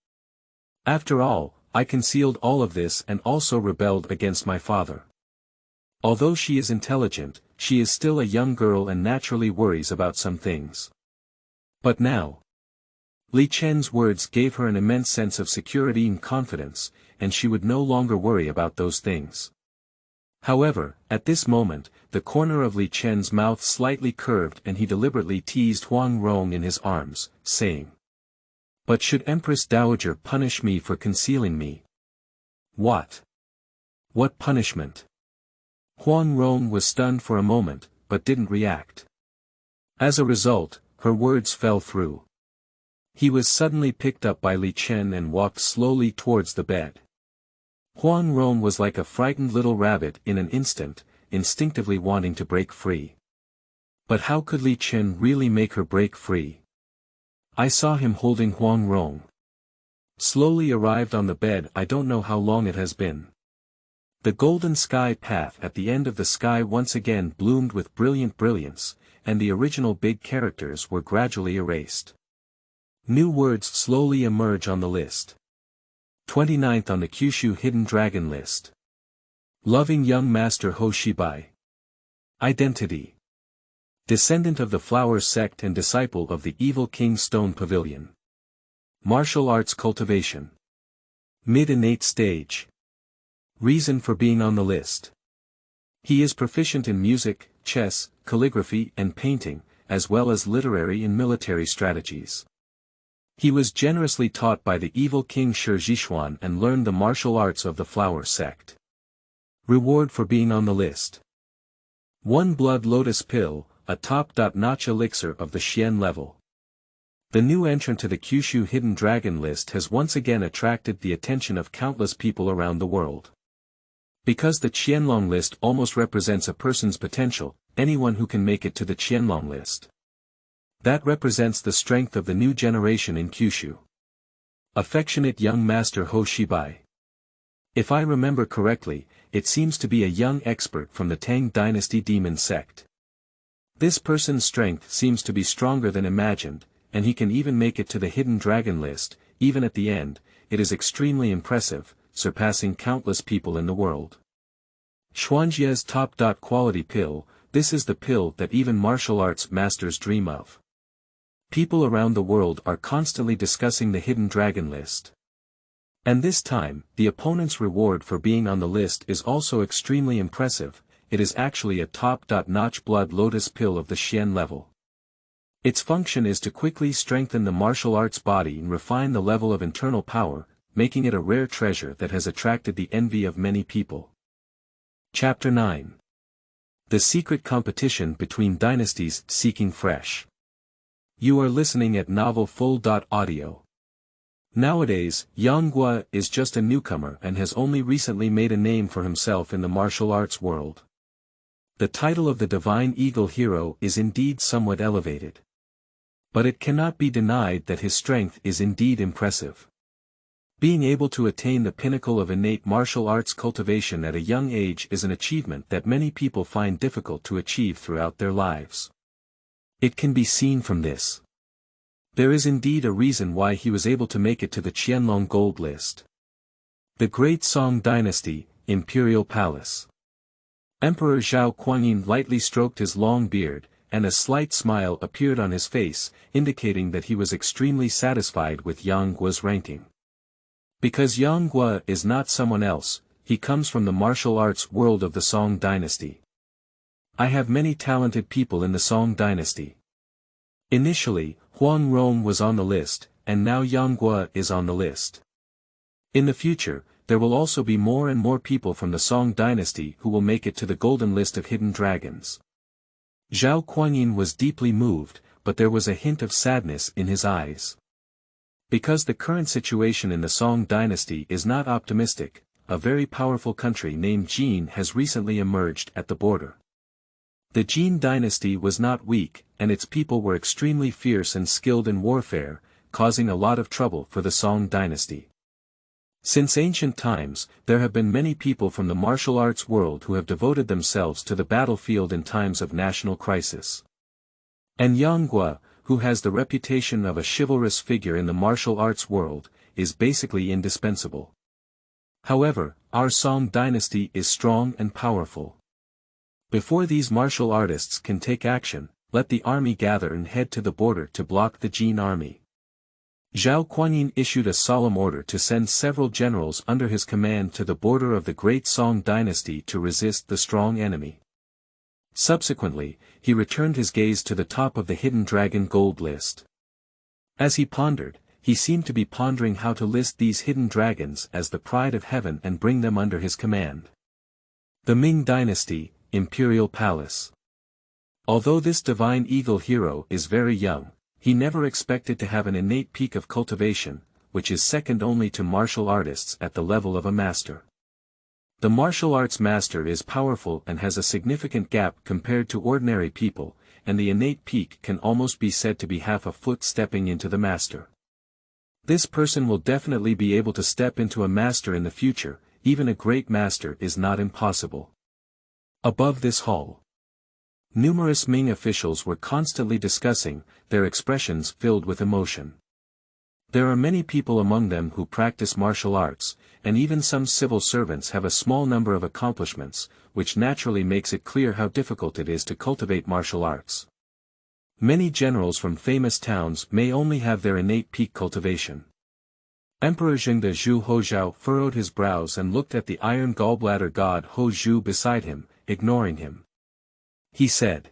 After all, I concealed all of this and also rebelled against my father. Although she is intelligent, she is still a young girl and naturally worries about some things. But now, Li Chen's words gave her an immense sense of security and confidence, and she would no longer worry about those things. However, at this moment, the corner of Li Chen's mouth slightly curved and he deliberately teased Huang Rong in his arms, saying, But should Empress Dowager punish me for concealing me? What? What punishment? Huang Rong was stunned for a moment, but didn't react. As a result, her words fell through. He was suddenly picked up by Li Chen and walked slowly towards the bed. Huang Rong was like a frightened little rabbit in an instant, instinctively wanting to break free. But how could Li Chen really make her break free? I saw him holding Huang Rong. Slowly arrived on the bed. I don't know how long it has been. The golden sky path at the end of the sky once again bloomed with brilliant brilliance, and the original big characters were gradually erased. New words slowly emerge on the list. 29th on the Kyushu Hidden Dragon List. Loving young master Ho Xibai. Identity. Descendant of the Flower sect and disciple of the evil King Stone Pavilion. Martial arts cultivation. Mid-innate stage. Reason for being on the list. He is proficient in music, chess, calligraphy and painting, as well as literary and military strategies. He was generously taught by the evil King Shi Jixuan and learned the martial arts of the Flower sect. Reward for being on the list. 1 Blood Lotus Pill, a top-notch elixir of the Xian level. The new entrant to the Kyushu Hidden Dragon List has once again attracted the attention of countless people around the world. Because the Qianlong list almost represents a person's potential, anyone who can make it to the Qianlong list. That represents the strength of the new generation in Kyushu. Affectionate young master Ho Xibai. If I remember correctly, it seems to be a young expert from the Tang Dynasty demon sect. This person's strength seems to be stronger than imagined, and he can even make it to the Hidden Dragon list. Even at the end, it is extremely impressive, surpassing countless people in the world. Xuanjie's top. Quality pill, this is the pill that even martial arts masters dream of. People around the world are constantly discussing the Hidden Dragon list. And this time, the opponent's reward for being on the list is also extremely impressive. It is actually a top-notch blood lotus pill of the Xian level. Its function is to quickly strengthen the martial arts body and refine the level of internal power, making it a rare treasure that has attracted the envy of many people. Chapter 9. The secret competition between dynasties seeking fresh. You are listening at novelfull.audio. Nowadays, Yang Guo is just a newcomer and has only recently made a name for himself in the martial arts world. The title of the Divine Eagle Hero is indeed somewhat elevated. But it cannot be denied that his strength is indeed impressive. Being able to attain the pinnacle of innate martial arts cultivation at a young age is an achievement that many people find difficult to achieve throughout their lives. It can be seen from this. There is indeed a reason why he was able to make it to the Qianlong Gold List. The Great Song Dynasty, Imperial Palace. Emperor Zhao Kuangyin lightly stroked his long beard, and a slight smile appeared on his face, indicating that he was extremely satisfied with Yang Guo's ranking. Because Yang Guo is not someone else, he comes from the martial arts world of the Song Dynasty. I have many talented people in the Song Dynasty. Initially, Huang Rong was on the list, and now Yang Guo is on the list. In the future, there will also be more and more people from the Song Dynasty who will make it to the Golden List of Hidden Dragons. Zhao Kuangyin was deeply moved, but there was a hint of sadness in his eyes. Because the current situation in the Song Dynasty is not optimistic, a very powerful country named Jin has recently emerged at the border. The Jin dynasty was not weak, and its people were extremely fierce and skilled in warfare, causing a lot of trouble for the Song Dynasty. Since ancient times, there have been many people from the martial arts world who have devoted themselves to the battlefield in times of national crisis. And Yang Guo, who has the reputation of a chivalrous figure in the martial arts world, is basically indispensable. However, our Song Dynasty is strong and powerful. Before these martial artists can take action, let the army gather and head to the border to block the Jin army. Zhao Kuangyin issued a solemn order to send several generals under his command to the border of the Great Song Dynasty to resist the strong enemy. Subsequently, he returned his gaze to the top of the Hidden Dragon Gold List. As he pondered, he seemed to be pondering how to list these hidden dragons as the pride of heaven and bring them under his command. The Ming Dynasty, Imperial Palace. Although this divine eagle hero is very young, he never expected to have an innate peak of cultivation, which is second only to martial artists at the level of a master. The martial arts master is powerful and has a significant gap compared to ordinary people, and the innate peak can almost be said to be half a foot stepping into the master. This person will definitely be able to step into a master in the future, even a great master is not impossible. Above this hall. Numerous Ming officials were constantly discussing, their expressions filled with emotion. There are many people among them who practice martial arts, and even some civil servants have a small number of accomplishments, which naturally makes it clear how difficult it is to cultivate martial arts. Many generals from famous towns may only have their innate peak cultivation. Emperor Jing de Zhu Hozhao furrowed his brows and looked at the iron gallbladder god Ho Zhu beside him, ignoring him. He said,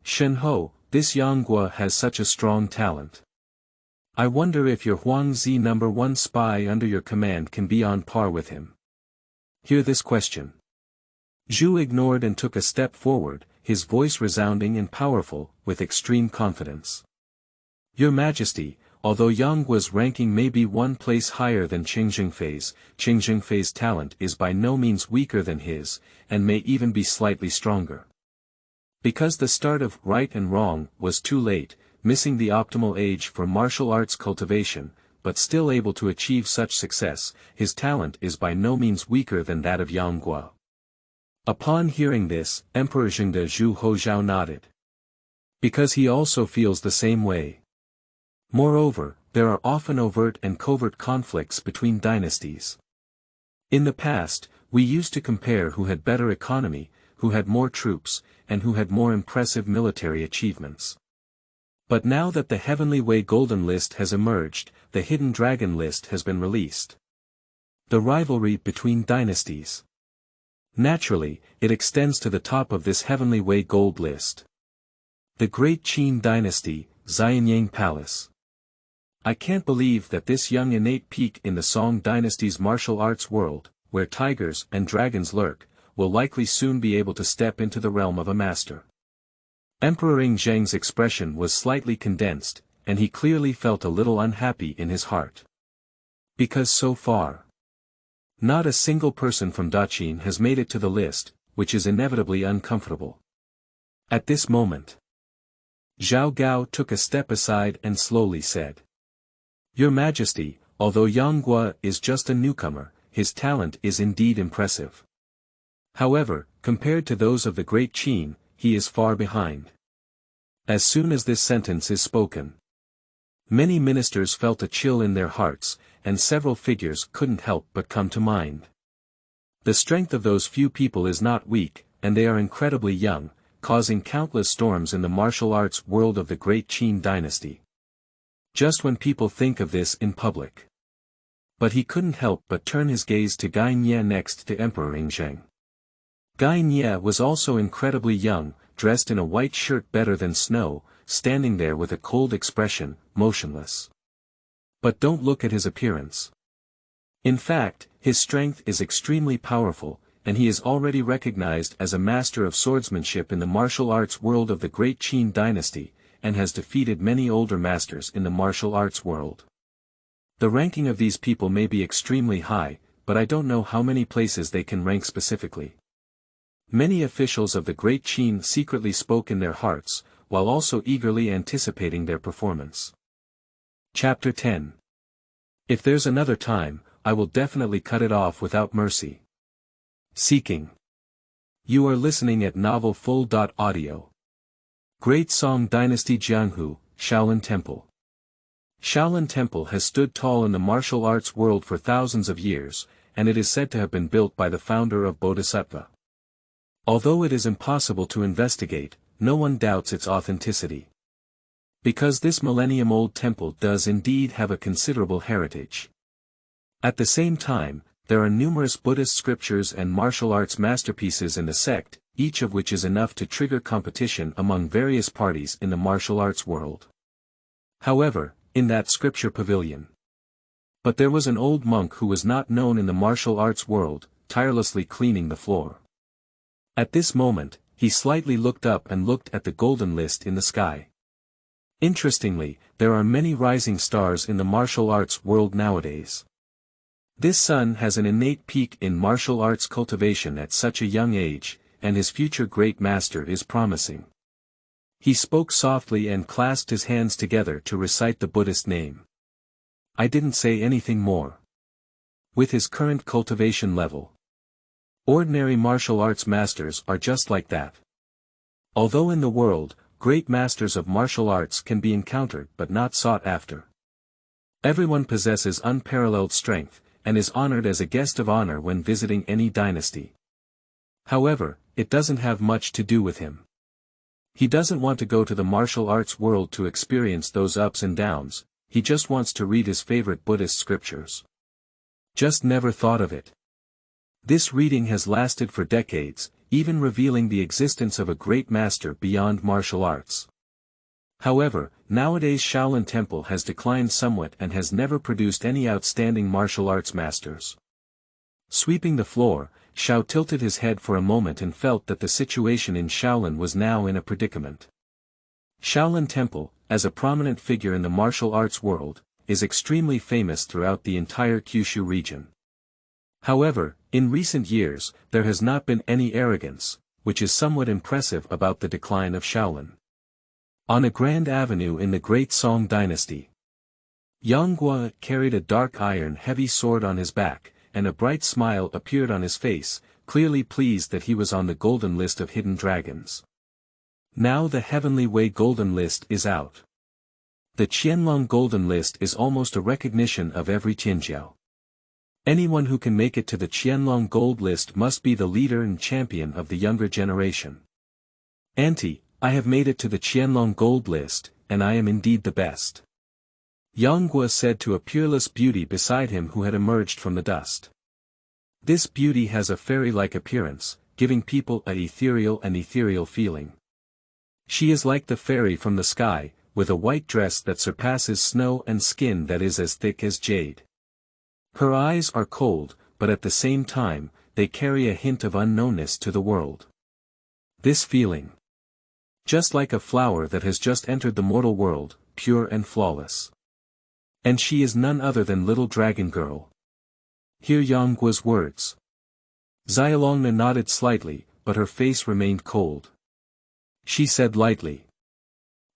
"Shen Ho, this Yang Guo has such a strong talent. I wonder if your Huang Zi #1 spy under your command can be on par with him." Hear this question. Zhu ignored and took a step forward, his voice resounding and powerful, with extreme confidence. "Your Majesty, although Yang Guo's ranking may be one place higher than Qing Jingfei's talent is by no means weaker than his, and may even be slightly stronger. Because the start of right and wrong was too late, missing the optimal age for martial arts cultivation, but still able to achieve such success, his talent is by no means weaker than that of Yang Guo." Upon hearing this, Emperor Jing de Zhu Hozhao nodded. Because he also feels the same way. Moreover, there are often overt and covert conflicts between dynasties. In the past, we used to compare who had better economy, who had more troops, and who had more impressive military achievements. But now that the Heavenly Way Golden List has emerged, the Hidden Dragon List has been released. The rivalry between dynasties. Naturally, it extends to the top of this Heavenly Way Gold List. The Great Qin Dynasty, Xianyang Palace. I can't believe that this young innate peak in the Song Dynasty's martial arts world, where tigers and dragons lurk, will likely soon be able to step into the realm of a master. Emperor Zheng's expression was slightly condensed, and he clearly felt a little unhappy in his heart. Because so far, not a single person from Daqin has made it to the list, which is inevitably uncomfortable. At this moment, Zhao Gao took a step aside and slowly said, "Your Majesty, although Yang Guo is just a newcomer, his talent is indeed impressive. However, compared to those of the Great Qin, he is far behind." As soon as this sentence is spoken, many ministers felt a chill in their hearts, and several figures couldn't help but come to mind. The strength of those few people is not weak, and they are incredibly young, causing countless storms in the martial arts world of the Great Qin Dynasty. Just when people think of this in public. But he couldn't help but turn his gaze to Gai Nye next to Emperor Zheng. Gai Nye was also incredibly young, dressed in a white shirt better than snow, standing there with a cold expression, motionless. But don't look at his appearance. In fact, his strength is extremely powerful, and he is already recognized as a master of swordsmanship in the martial arts world of the Great Qin Dynasty, and has defeated many older masters in the martial arts world. The ranking of these people may be extremely high, but I don't know how many places they can rank specifically. Many officials of the Great Qin secretly spoke in their hearts, while also eagerly anticipating their performance. Chapter 10. If there's another time, I will definitely cut it off without mercy. Seeking. You are listening at novelfull.audio. Great Song Dynasty Jianghu, Shaolin Temple. Shaolin Temple has stood tall in the martial arts world for thousands of years, and it is said to have been built by the founder of Bodhisattva. Although it is impossible to investigate, no one doubts its authenticity. Because this millennium-old temple does indeed have a considerable heritage. At the same time, there are numerous Buddhist scriptures and martial arts masterpieces in the sect, each of which is enough to trigger competition among various parties in the martial arts world. However, in that scripture pavilion. But there was an old monk who was not known in the martial arts world, tirelessly cleaning the floor. At this moment, he slightly looked up and looked at the golden list in the sky. Interestingly, there are many rising stars in the martial arts world nowadays. This son has an innate peak in martial arts cultivation at such a young age, and his future great master is promising. He spoke softly and clasped his hands together to recite the Buddhist name. I didn't say anything more. With his current cultivation level, ordinary martial arts masters are just like that. Although in the world, great masters of martial arts can be encountered but not sought after. Everyone possesses unparalleled strength, and is honored as a guest of honor when visiting any dynasty. However, it doesn't have much to do with him. He doesn't want to go to the martial arts world to experience those ups and downs, he just wants to read his favorite Buddhist scriptures. Just never thought of it. This reading has lasted for decades, even revealing the existence of a great master beyond martial arts. However, nowadays Shaolin Temple has declined somewhat and has never produced any outstanding martial arts masters. Sweeping the floor, Zhao tilted his head for a moment and felt that the situation in Shaolin was now in a predicament. Shaolin Temple, as a prominent figure in the martial arts world, is extremely famous throughout the entire Kyushu region. However, in recent years, there has not been any arrogance, which is somewhat impressive about the decline of Shaolin. On a grand avenue in the Great Song Dynasty, Yang Guo carried a dark iron heavy sword on his back, and a bright smile appeared on his face, clearly pleased that he was on the Golden List of Hidden Dragons. Now the Heavenly Way Golden List is out. The Qianlong Golden List is almost a recognition of every Tianjiao. Anyone who can make it to the Qianlong Gold List must be the leader and champion of the younger generation. Auntie, I have made it to the Qianlong Gold List, and I am indeed the best. Yang Guo said to a peerless beauty beside him who had emerged from the dust. This beauty has a fairy-like appearance, giving people an ethereal feeling. She is like the fairy from the sky, with a white dress that surpasses snow and skin that is as thick as jade. Her eyes are cold, but at the same time, they carry a hint of unknownness to the world. This feeling. Just like a flower that has just entered the mortal world, pure and flawless. And she is none other than Little Dragon Girl. Hear Yang Guo's words. Xiaolong nodded slightly, but her face remained cold. She said lightly.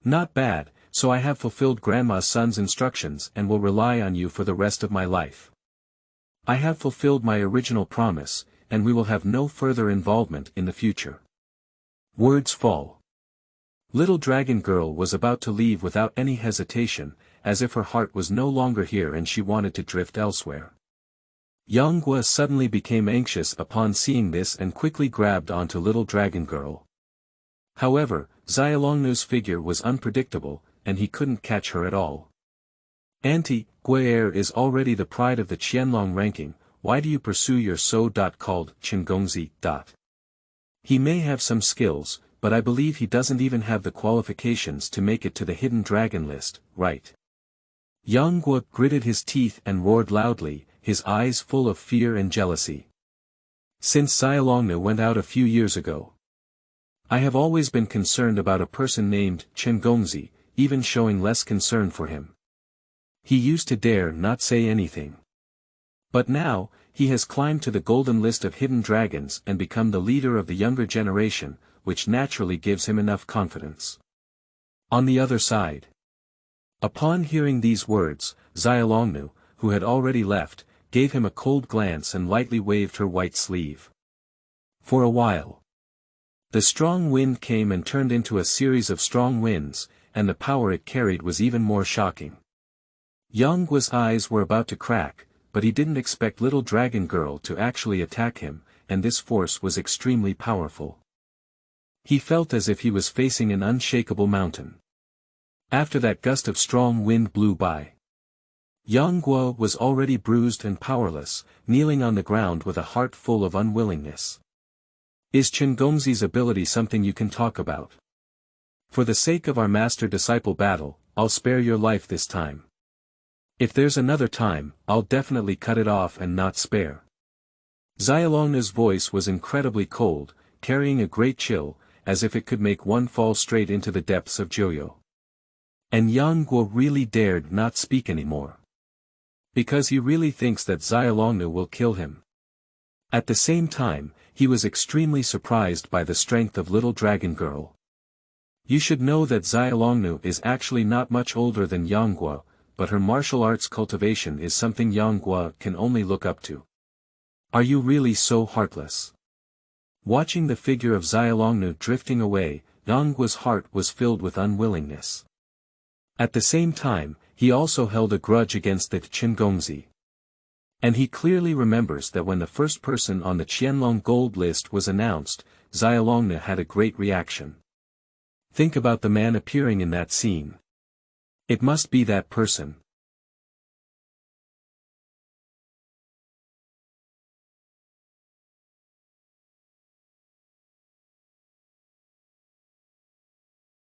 Not bad, so I have fulfilled Grandma's son's instructions and will rely on you for the rest of my life. I have fulfilled my original promise, and we will have no further involvement in the future. Words fall. Little Dragon Girl was about to leave without any hesitation, as if her heart was no longer here and she wanted to drift elsewhere. Yang Guo suddenly became anxious upon seeing this and quickly grabbed onto Little Dragon Girl. However, Xiaolong's figure was unpredictable, and he couldn't catch her at all. Auntie, Guo is already the pride of the Qianlong ranking, why do you pursue your so-called Qingongzi? He may have some skills, but I believe he doesn't even have the qualifications to make it to the Hidden Dragon List, right? Yang Guo gritted his teeth and roared loudly, his eyes full of fear and jealousy. Since Xiaolong went out a few years ago, I have always been concerned about a person named Qingongzi, even showing less concern for him. He used to dare not say anything. But now, he has climbed to the Golden List of Hidden Dragons and become the leader of the younger generation, which naturally gives him enough confidence. On the other side. Upon hearing these words, Xiaolong, who had already left, gave him a cold glance and lightly waved her white sleeve. For a while, the strong wind came and turned into a series of strong winds, and the power it carried was even more shocking. Yang Guo's eyes were about to crack, but he didn't expect Little Dragon Girl to actually attack him, and this force was extremely powerful. He felt as if he was facing an unshakable mountain. After that gust of strong wind blew by, Yang Guo was already bruised and powerless, kneeling on the ground with a heart full of unwillingness. Is Qingongzi's ability something you can talk about? For the sake of our master-disciple battle, I'll spare your life this time. If there's another time, I'll definitely cut it off and not spare. Xiaolong's voice was incredibly cold, carrying a great chill, as if it could make one fall straight into the depths of Joyo. And Yang Guo really dared not speak anymore. Because he really thinks that Xiaolong will kill him. At the same time, he was extremely surprised by the strength of Little Dragon Girl. You should know that Xiaolong is actually not much older than Yang Guo, but her martial arts cultivation is something Yang Guo can only look up to. Are you really so heartless? Watching the figure of Xiaolong drifting away, Yangguo's heart was filled with unwillingness. At the same time, he also held a grudge against the Qinggongzi. And he clearly remembers that when the first person on the Qianlong gold list was announced, Xiaolong had a great reaction. Think about the man appearing in that scene. It must be that person.